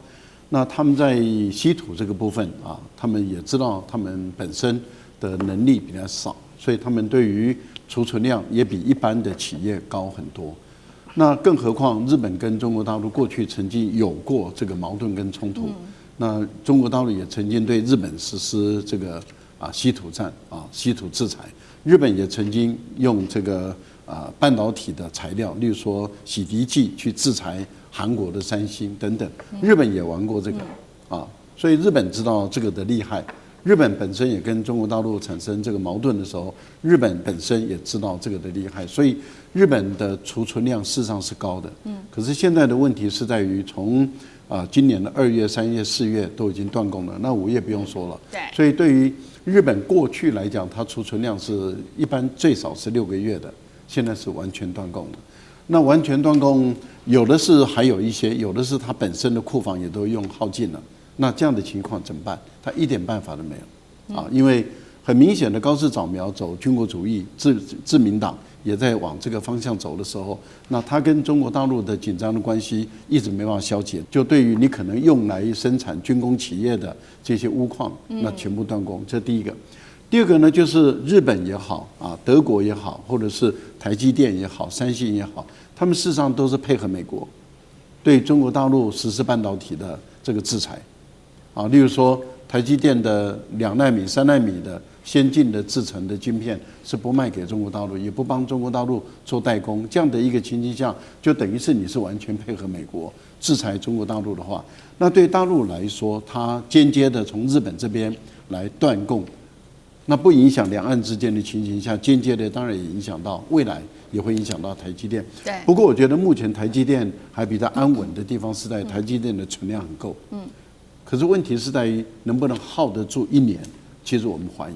那他们在稀土这个部分啊，他们也知道他们本身的能力比较少，所以他们对于储存量也比一般的企业高很多。那更何况日本跟中国大陆过去曾经有过这个矛盾跟冲突，那中国大陆也曾经对日本实施这个稀土战啊，稀土制裁。日本也曾经用这个半导体的材料，例如说洗涤剂去制裁韩国的三星等等，日本也玩过这个啊，所以日本知道这个的厉害。日本本身也跟中国大陆产生这个矛盾的时候，日本本身也知道这个的厉害，所以日本的储存量事实上是高的。可是现在的问题是在于从今年的2月、3月、4月都已经断供了，那5月不用说了。对，所以对于日本过去来讲，它储存量是一般最少是6个月的，现在是完全断供了。那完全断供，有的是还有一些，有的是它本身的库房也都用耗尽了。那这样的情况怎么办？它一点办法都没有啊！因为很明显的高市早苗走军国主义、自民党也在往这个方向走的时候，那它跟中国大陆的紧张的关系一直没办法消解，就对于你可能用来生产军工企业的这些钨矿，那全部断供，这第一个。第二个呢，就是日本也好啊，德国也好，或者是台积电也好，三星也好，他们事实上都是配合美国，对中国大陆实施半导体的这个制裁，啊，例如说台积电的2奈米、3奈米的先进的制成的晶片是不卖给中国大陆，也不帮中国大陆做代工，这样的一个情境下，就等于是你是完全配合美国制裁中国大陆的话，那对大陆来说，它间接的从日本这边来断供。那不影响两岸之间的情形下，间接的当然也影响到未来，也会影响到台积电。对。不过我觉得目前台积电还比较安稳的地方是在台积电的存量很够。可是问题是在于能不能耗得住1年，其实我们怀疑。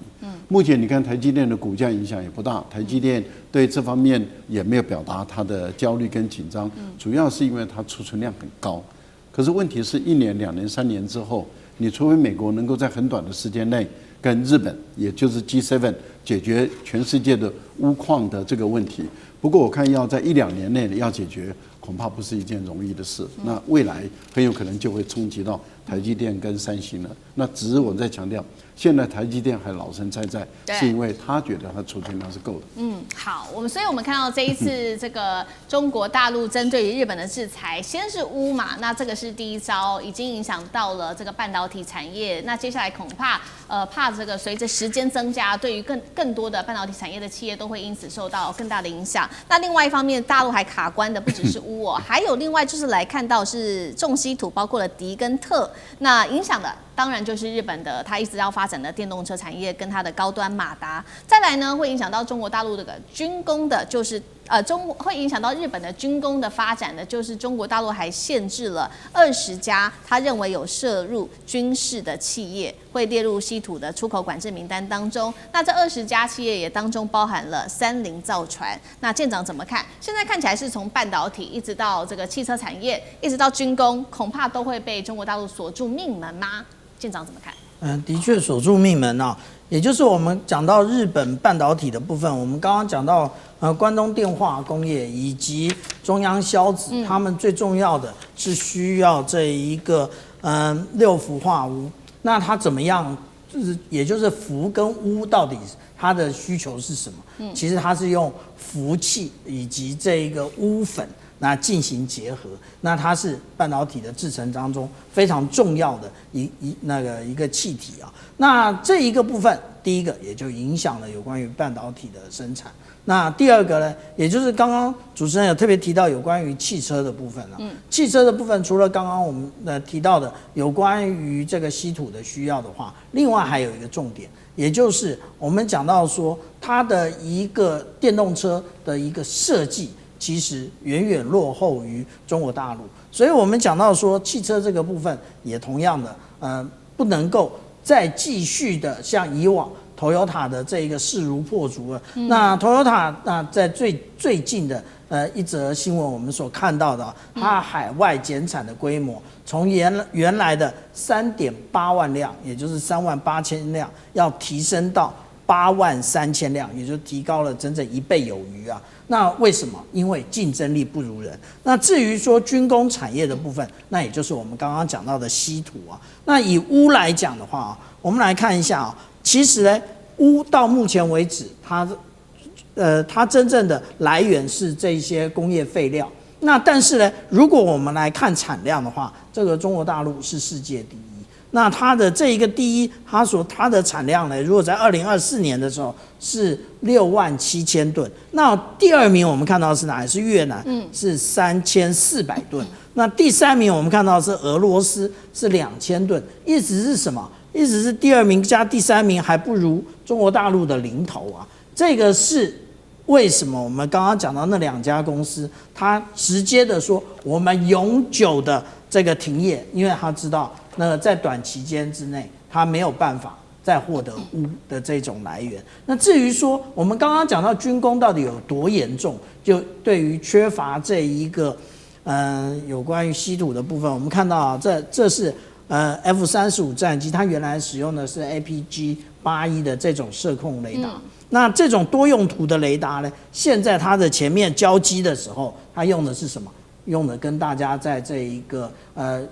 目前你看台积电的股价影响也不大，台积电对这方面也没有表达它的焦虑跟紧张，主要是因为它储存量很高。可是问题是1年、2年、3年之后，你除非美国能够在很短的时间内跟日本，也就是 G7 解决全世界的钨矿的这个问题。不过我看要在1、2年内要解决，恐怕不是一件容易的事。那未来很有可能就会冲击到台积电跟三星了。那只是我在强调，现在台积电还老神在在，是因为他觉得他储存量是够的。好，所以我们看到这一次这个中国大陆针对于日本的制裁，先是钨嘛，那这个是第一招，已经影响到了这个半导体产业。那接下来恐怕怕这个随着时间增加，对于更多的半导体产业的企业都会因此受到更大的影响。那另外一方面，大陆还卡关的不只是钨哦，还有另外就是来看到是重稀土，包括了镝跟锗，那影响的当然就是日本的它一直要发展的电动车产业跟它的高端马达。再来呢，会影响到中国大陆这个军工的，就是会影响到日本的军工的发展的，就是中国大陆还限制了20家他认为有涉入军事的企业，会列入稀土的出口管制名单当中。那这20家企业也当中包含了30造船。那舰长怎么看？现在看起来是从半导体一直到这个汽车产业，一直到军工，恐怕都会被中国大陆锁住命门吗？舰长怎么看？的确锁住命门啊，也就是我们讲到日本半导体的部分，我们刚刚讲到关东电化工业以及中央硝子，他们最重要的是需要这一个6氟化钨，那它怎么样？也就是氟跟钨到底它的需求是什么？其实它是用氟气以及这一个钨粉。那进行结合，那它是半导体的制程当中非常重要的一个气体啊。那这一个部分，第一个也就影响了有关于半导体的生产。那第二个呢，也就是刚刚主持人有特别提到有关于汽车的部分啊。汽车的部分除了刚刚我们提到的有关于这个稀土的需要的话，另外还有一个重点，也就是我们讲到说它的一个电动车的一个设计。其实远远落后于中国大陆，所以我们讲到说汽车这个部分也同样的，不能够再继续的像以往 Toyota 的这一个势如破竹了。那 Toyota 在最近的一则新闻，我们所看到的，它海外减产的规模从原来的3.8万辆，也就是38000辆，要提升到83000辆，也就提高了整整1倍有余啊。那为什么？因为竞争力不如人。那至于说军工产业的部分，那也就是我们刚刚讲到的稀土啊。那以钨来讲的话，我们来看一下啊，其实呢，钨到目前为止，它真正的来源是这些工业废料。那但是呢，如果我们来看产量的话，这个中国大陆是世界第一。那它的这一个第一，它的产量呢，如果在2024年的时候是67000吨，那第二名我们看到是哪里？是越南，是3400吨。那第三名我们看到是俄罗斯，是2000吨。意思是什么？意思是第二名加第三名还不如中国大陆的零头啊。这个是为什么？我们刚刚讲到那2家公司，它直接的说我们永久的这个停业，因为他知道。那在短期间之内，它没有办法再获得钨的这种来源。那至于说我们刚刚讲到军工到底有多严重，就对于缺乏这一个有关于稀土的部分，我们看到啊，这是 F-35战机，它原来使用的是 APG-81的这种射控雷达。那这种多用途的雷达呢，现在它的前面交机的时候，它用的是什么？用的跟大家在这一个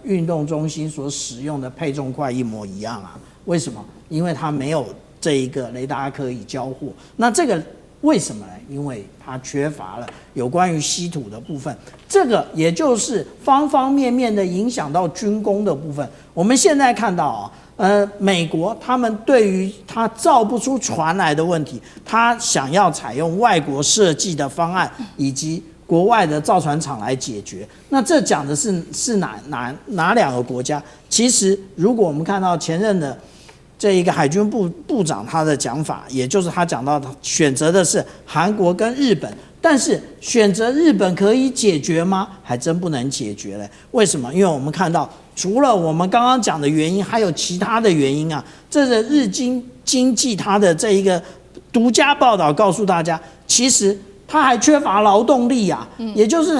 运动中心所使用的配重块一模一样啊。为什么？因为它没有这一个雷达可以交货。那这个为什么呢？因为它缺乏了有关于稀土的部分，这个也就是方方面面的影响到军工的部分。我们现在看到美国他们对于它造不出船来的问题，它想要采用外国设计的方案以及国外的造船厂来解决。那这讲的是哪两个国家？其实如果我们看到前任的这一个海军部长他的讲法，也就是他讲到他选择的是韩国跟日本，但是选择日本可以解决吗？还真不能解决嘞。为什么？因为我们看到除了我们刚刚讲的原因，还有其他的原因啊。这是日经济它的这一个独家报道告诉大家，其实它还缺乏劳动力啊，也就是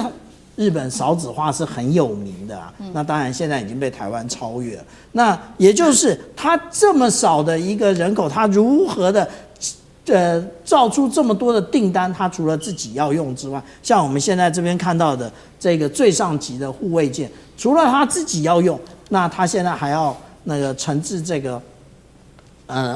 日本少子化是很有名的啊。那当然现在已经被台湾超越了。那也就是它这么少的一个人口，它如何的造出这么多的订单？它除了自己要用之外，像我们现在这边看到的这个最上级的护卫舰，除了它自己要用，那它现在还要那个承制这个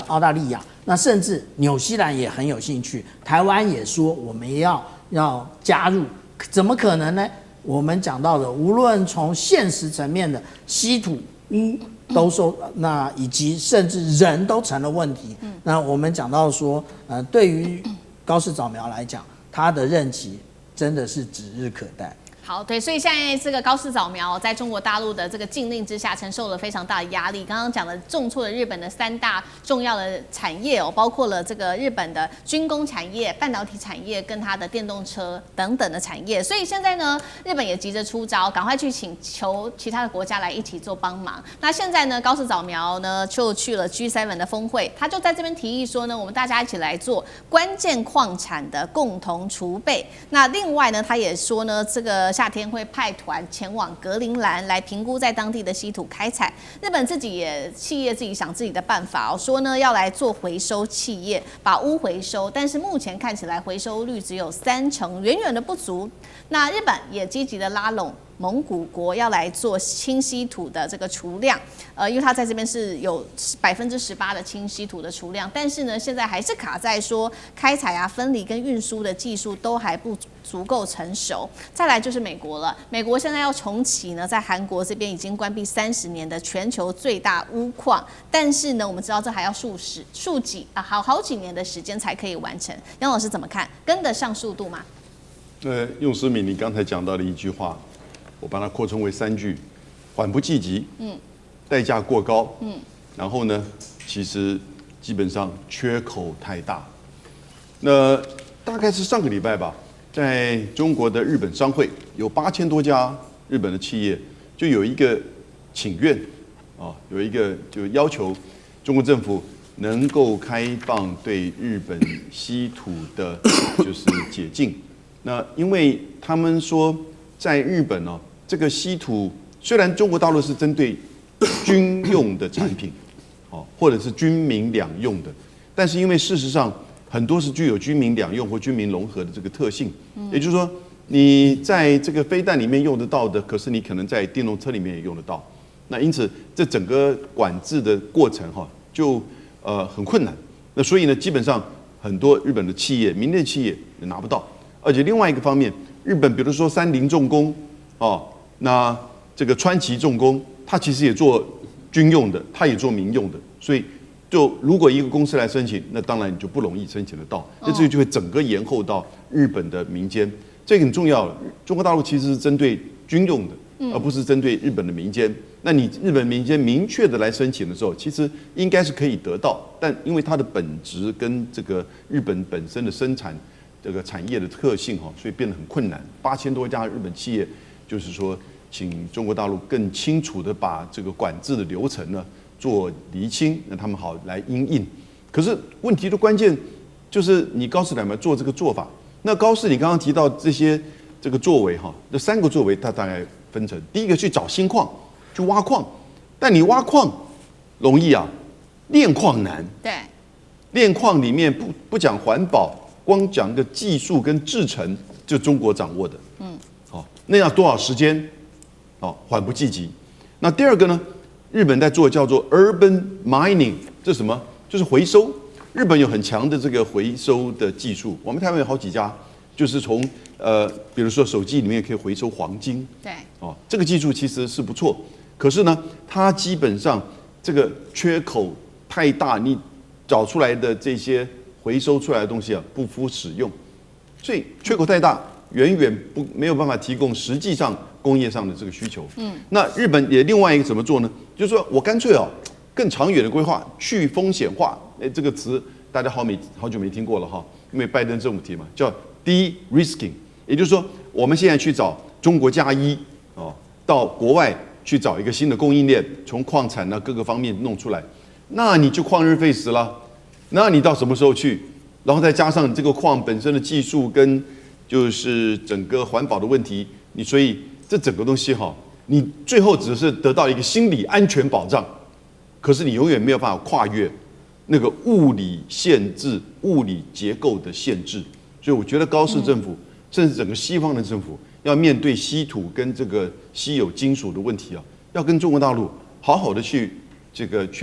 澳大利亚，那甚至纽西兰也很有兴趣，台湾也说我们也要加入，怎么可能呢？我们讲到的，无论从现实层面的稀土污都收，那以及甚至人都成了问题。那我们讲到说，对于高市早苗来讲，他的任期真的是指日可待。好，对，所以现在这个高市早苗在中国大陆的这个禁令之下，承受了非常大的压力。刚刚讲的重挫了日本的3大重要的产业哦，包括了这个日本的军工产业、半导体产业跟它的电动车等等的产业。所以现在呢，日本也急着出招，赶快去请求其他的国家来一起做帮忙。那现在呢，高市早苗呢就去了 G7 的峰会，他就在这边提议说呢，我们大家一起来做关键矿产的共同储备。那另外呢，他也说呢，这个夏天会派团前往格陵兰来评估在当地的稀土开采。日本企业自己想自己的办法哦，说呢要来做回收企业，把污回收，但是目前看起来回收率只有30%，远远的不足。那日本也积极的拉拢蒙古国要来做轻稀土的这个储量，因为它在这边是有18%的轻稀土的储量，但是呢，现在还是卡在说开采啊、分离跟运输的技术都还不足够成熟。再来就是美国了，美国现在要重启呢，在韩国这边已经关闭30年的全球最大钨矿，但是呢，我们知道这还要好几年的时间才可以完成。杨老师怎么看？跟得上速度吗？用思敏你刚才讲到的一句话，我把它扩充为3句：缓不济急，代价过高，然后呢，其实基本上缺口太大。那大概是上个礼拜吧，在中国的日本商会有8000多家日本的企业，就有一个请愿有一个就要求中国政府能够开放对日本稀土的，就是解禁。那因为他们说，在日本这个稀土虽然中国大陆是针对军用的产品，或者是军民两用的，但是因为事实上很多是具有军民两用或军民融合的这个特性，也就是说，你在这个飞弹里面用得到的，可是你可能在电动车里面也用得到。那因此，这整个管制的过程就很困难。那所以呢，基本上很多日本的企业、民间企业也拿不到。而且另外一个方面，日本比如说三菱重工那这个川崎重工，它其实也做军用的，它也做民用的，所以就如果一个公司来申请，那当然你就不容易申请得到，那这就会整个延后到日本的民间，这个很重要了。中国大陆其实是针对军用的，而不是针对日本的民间。那你日本民间明确的来申请的时候，其实应该是可以得到，但因为它的本质跟这个日本本身的生产这个产业的特性所以变得很困难。8000多家日本企业，就是说，请中国大陆更清楚的把这个管制的流程呢做厘清，让他们好来因应。可是问题的关键就是你高市早苗做这个做法，那高市你刚刚提到这个作为这3个作为，它大概分成第一个去找新矿，去挖矿，但你挖矿容易啊，炼矿难。对，炼矿里面不讲环保，光讲个技术跟制程，就中国掌握的。那要多少时间？缓不济急。那第二个呢？日本在做叫做 urban mining， 这是什么？就是回收。日本有很强的这个回收的技术，我们台湾有好几家，就是从比如说手机里面可以回收黄金。对，这个技术其实是不错，可是呢，它基本上这个缺口太大，你找出来的这些回收出来的东西啊，不敷使用，所以缺口太大，远远没有办法提供实际上工业上的这个需求。那日本也另外一个怎么做呢？就是说我干脆更长远的规划，去风险化。这个词大家好久没听过了哈，因为拜登政府提嘛，叫 de-risking， 也就是说我们现在去找中国加一到国外去找一个新的供应链，从矿产呢各个方面弄出来，那你就旷日费时了。那你到什么时候去？然后再加上这个矿本身的技术跟就是整个环保的问题，所以这整个东西你最后只是得到一个心理安全保障，可是你永远没有办法跨越那个物理限制、物理结构的限制。所以我觉得高市政府，甚至整个西方的政府，要面对稀土跟这个稀有金属的问题要跟中国大陆好好的去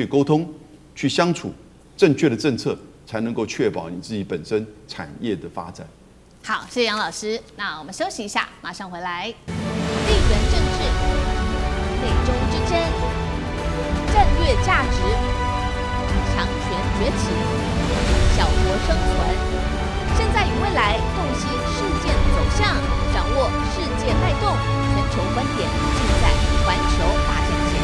沟通、去相处，正确的政策才能够确保你自己本身产业的发展。好，谢谢杨老师。那我们休息一下，马上回来。地缘政治、美中之争、战略价值、强权崛起、小国生存，现在与未来洞悉事件走向，掌握世界脉动，全球观点尽在环球大战线。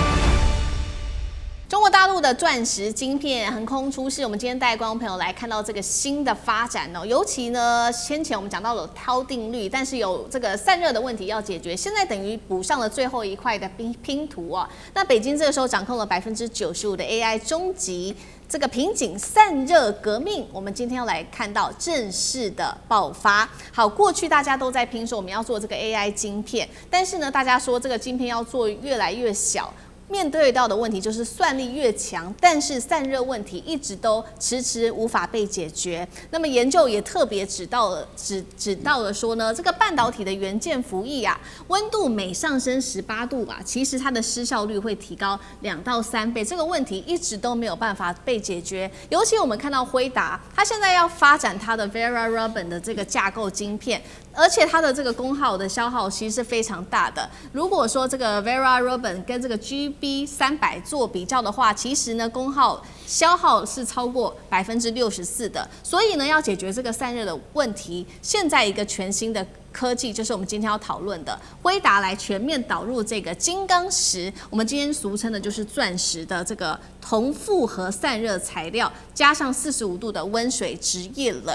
中国大陆的钻石晶片横空出世，我们今天带观众朋友来看到这个新的发展尤其呢，先前我们讲到了涛定律，但是有这个散热的问题要解决，现在等于补上了最后一块的拼图那北京这个时候掌控了95%的 AI， 终极这个瓶颈散热革命，我们今天要来看到正式的爆发。好，过去大家都在拼说我们要做这个 AI 晶片，但是呢，大家说这个晶片要做越来越小。面对到的问题就是算力越强，但是散热问题一直都迟迟无法被解决。那么研究也特别指到了说呢，这个半导体的元件服役温度每上升18度其实它的失效率会提高2到3倍。这个问题一直都没有办法被解决。尤其我们看到辉达，它现在要发展它的 Vera Rubin 的这个架构晶片。而且它的这个功耗的消耗其实是非常大的。如果说这个 Vera Rubin 跟这个 GB300做比较的话，其实呢功耗消耗是超过64%的。所以呢，要解决这个散热的问题，现在一个全新的科技就是我们今天要讨论的，辉达来全面导入这个金刚石，我们今天俗称的就是钻石的这个铜复合散热材料，加上45度的温水直液冷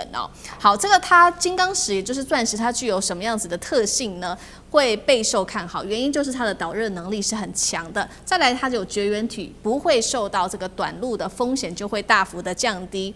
好，这个它金刚石也就是钻石，它具有什么样子的特性呢？会备受看好，原因就是它的导热能力是很强的。再来，它有绝缘体，不会受到这个短路的风险，就会大幅的降低。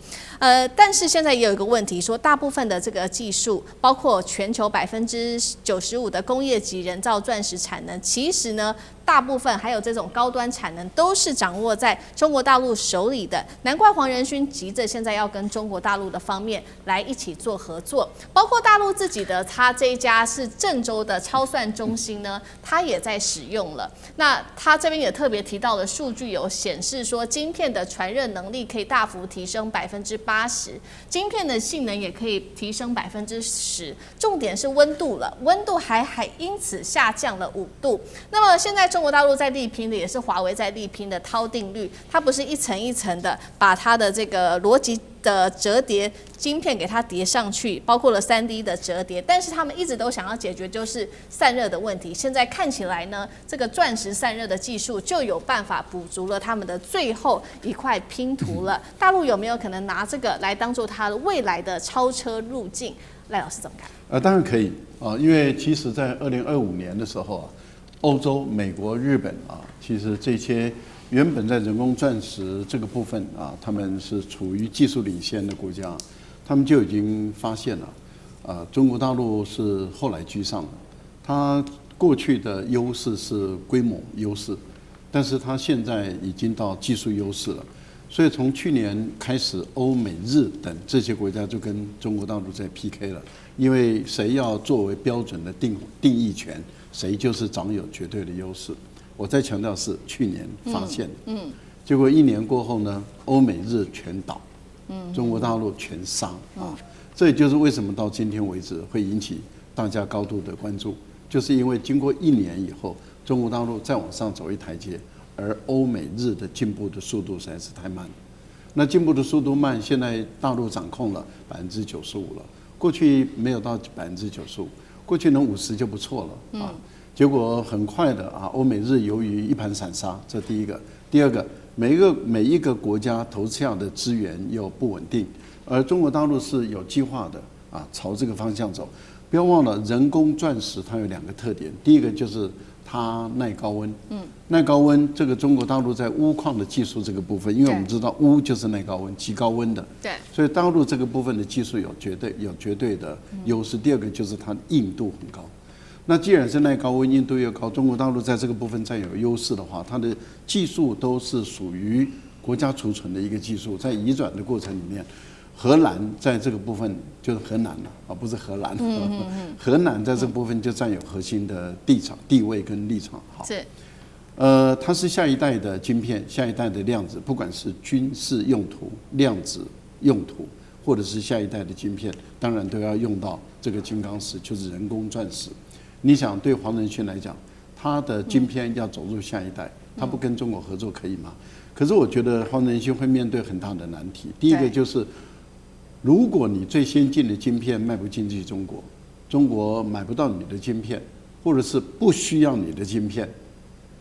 但是现在也有一个问题，说大部分的这个技术，包括全球95%的工业级人造钻石产能，其实呢，大部分还有这种高端产能，都是掌握在中国大陆手里的。难怪黄仁勋急着现在要跟中国大陆的方面来一起做合作，包括大陆自己的，他这一家是郑州的超算中心呢，他也在使用了。那他这边也特别提到了数据有显示说，晶片的传热能力可以大幅提升80%，晶片的性能也可以提升10%。重点是温度了，温度还因此下降了5度。那么现在中国大陆在力拼的也是华为在力拼的涛定律，它不是一层一层的把它的这个逻辑的折叠晶片给它叠上去，包括了3D 的折叠，但是他们一直都想要解决就是散热的问题。现在看起来呢，这个钻石散热的技术就有办法补足了他们的最后一块拼图了。大陆有没有可能拿这个来当做它未来的超车路径？赖老师怎么看？当然可以因为其实在2025年的时候欧洲、美国、日本其实这些原本在人工钻石这个部分他们是处于技术领先的国家，他们就已经发现了中国大陆是后来居上的。它过去的优势是规模优势，但是它现在已经到技术优势了。所以从去年开始，欧美日等这些国家就跟中国大陆在 PK 了，因为谁要作为标准的定义权，谁就是掌有绝对的优势。我再强调是去年发现的，结果1年过后呢，欧美日全倒，中国大陆全杀啊。这也就是为什么到今天为止会引起大家高度的关注，就是因为经过1年以后，中国大陆再往上走一台阶，而欧美日的进步的速度实在是太慢了。那进步的速度慢，现在大陆掌控了95%了，过去没有到95%，过去能50%就不错了啊。结果很快的啊，欧美日由于一盘散沙，这第一个。第二个，每一个国家投下的资源又不稳定，而中国大陆是有计划的啊，朝这个方向走。不要忘了，人工钻石它有2个特点，第一个就是它耐高温，耐高温这个中国大陆在钨矿的技术这个部分，因为我们知道钨就是耐高温、极高温的，对，所以大陆这个部分的技术有绝对的优势。第二个就是它硬度很高。那既然是耐高温、硬度又高，中国大陆在这个部分占有优势的话，它的技术都是属于国家储存的一个技术，在移转的过程里面，荷兰在这个部分就是河南了啊，不是荷兰，河南在这个部分就占有核心的地位跟立场。好，是，它是下一代的晶片，下一代的量子，不管是军事用途、量子用途，或者是下一代的晶片，当然都要用到这个金刚石，就是人工钻石。你想对黄仁勋来讲，他的晶片要走入下一代，他不跟中国合作可以吗？可是我觉得黄仁勋会面对很大的难题。第一个就是，如果你最先进的晶片卖不进去中国，中国买不到你的晶片，或者是不需要你的晶片，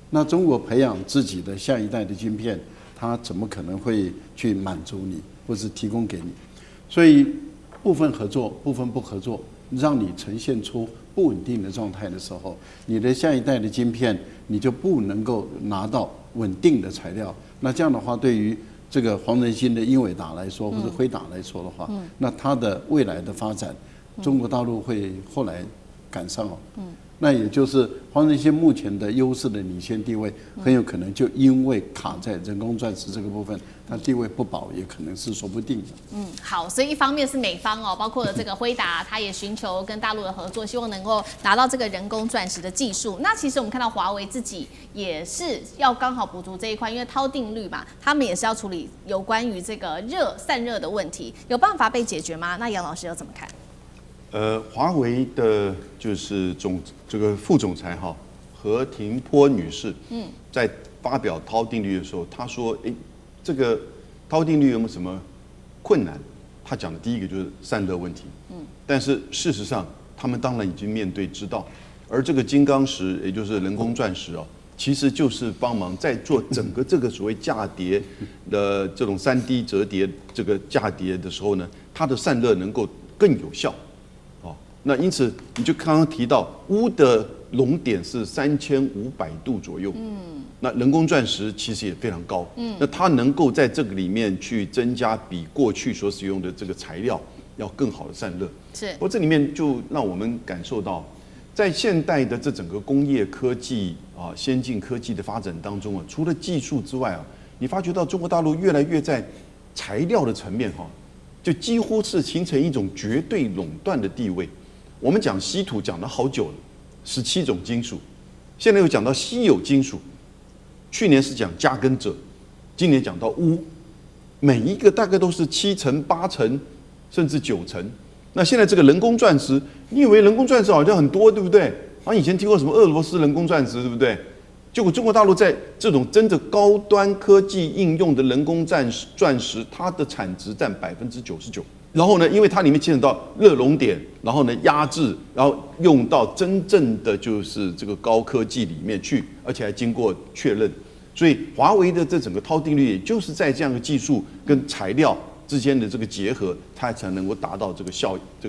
那中国培养自己的下一代的晶片，它怎么可能会去满足你，或是提供给你？所以部分合作，部分不合作，让你呈现出不稳定的状态的时候，你的下一代的晶片你就不能够拿到稳定的材料。那这样的话，对于这个黄仁勋的英伟达来说，或者辉达来说的话，那它的未来的发展，中国大陆会后来赶上哦。那也就是黄仁勋目前的优势的领先地位，很有可能就因为卡在人工钻石这个部分，它地位不保，也可能是说不定的。好，所以一方面是美方哦，包括了这个辉达，它也寻求跟大陆的合作，希望能够拿到这个人工钻石的技术。那其实我们看到华为自己也是要刚好补足这一块，因为涛定律嘛，他们也是要处理有关于这个散热的问题，有办法被解决吗？那杨老师又怎么看？华为的就是这个副总裁哈何庭波女士，在发表涛定律的时候，她说，这个涛定律有没有什么困难？她讲的第一个就是散热问题，但是事实上，他们当然已经面对知道，而这个金刚石，也就是人工钻石哦，其实就是帮忙在做整个这个所谓价叠的这种3D 折叠这个价叠的时候呢，它的散热能够更有效。那因此，你就刚刚提到钨的熔点是3500度左右，那人工钻石其实也非常高，那它能够在这个里面去增加比过去所使用的这个材料要更好的散热。是，不过这里面就让我们感受到，在现代的这整个工业科技啊、先进科技的发展当中啊，除了技术之外啊，你发觉到中国大陆越来越在材料的层面哈，就几乎是形成一种绝对垄断的地位。我们讲稀土讲了好久了，17种金属，现在又讲到稀有金属，去年是讲加根锗，今年讲到钨，每一个大概都是7成、8成，甚至9成。那现在这个人工钻石，你以为人工钻石好像很多，对不对？以前听过什么俄罗斯人工钻石，对不对？结果中国大陆在这种真的高端科技应用的人工钻石，它的产值占99%。然后呢，因为它里面牵扯到热熔点，然后呢压制，然后用到真正的就是这个高科技里面去，而且还经过确认。所以华为的这整个涛定律，也就是在这样的技术跟材料之间的这个结合，它才能够达到这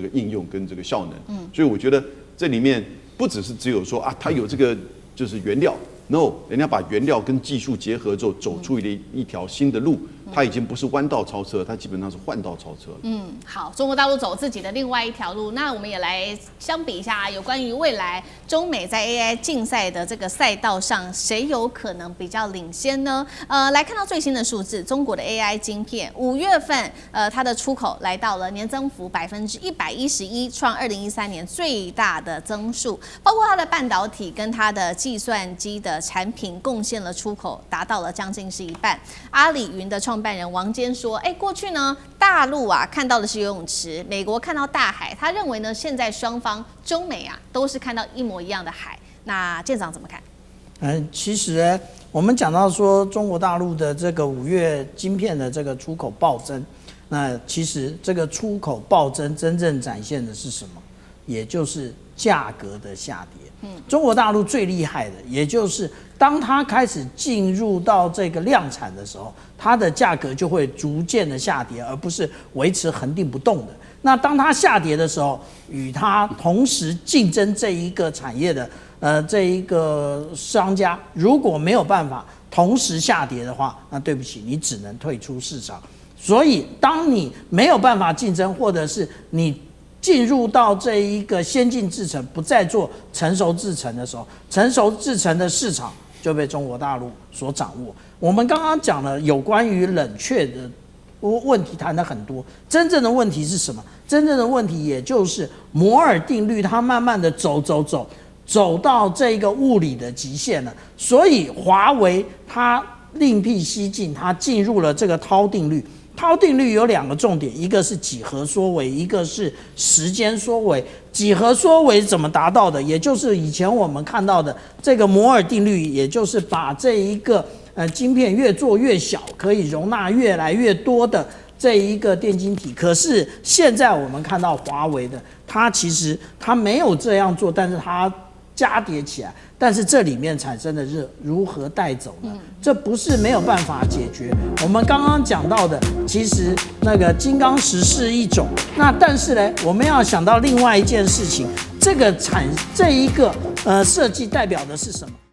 个应用跟这个效能。所以我觉得这里面不只有说它有这个就是原料 ，no， 人家把原料跟技术结合之后，走出一条新的路。它已经不是弯道超车，它基本上是换道超车了。好，中国大陆走自己的另外一条路，那我们也来相比一下，有关于未来中美在 AI 竞赛的这个赛道上，谁有可能比较领先呢？来看到最新的数字，中国的 AI 晶片5月份，它的出口来到了年增幅111%，创2013年最大的增速，包括它的半导体跟它的计算机的产品贡献了出口达到了将近是一半。阿里云的创办人王坚说：“过去呢，大陆啊看到的是游泳池，美国看到大海。他认为呢，现在双方中美啊都是看到一模一样的海。那舰长怎么看？”其实我们讲到说中国大陆的这个5月晶片的这个出口暴增，那其实这个出口暴增真正展现的是什么？也就是价格的下跌。中国大陆最厉害的，也就是当它开始进入到这个量产的时候，它的价格就会逐渐的下跌，而不是维持恒定不动的。那当它下跌的时候，与它同时竞争这一个产业的这一个商家，如果没有办法同时下跌的话，那对不起，你只能退出市场。所以，当你没有办法竞争，或者是你进入到这一个先进制程，不再做成熟制程的时候，成熟制程的市场就被中国大陆所掌握。我们刚刚讲了有关于冷却的问题谈了很多，真正的问题是什么？真正的问题也就是摩尔定律，它慢慢的走到这个物理的极限了。所以华为它另辟蹊径，它进入了这个涛定律。涛定律有2个重点，一个是几何缩微，一个是时间缩微。几何缩微怎么达到的？也就是以前我们看到的这个摩尔定律，也就是把这一个晶片越做越小，可以容纳越来越多的这一个电晶体。可是现在我们看到华为的，它其实它没有这样做，但是它加叠起来，但是这里面产生的是如何带走呢？这不是没有办法解决。我们刚刚讲到的，其实那个金刚石是一种，那但是呢，我们要想到另外一件事情，这一个设计代表的是什么？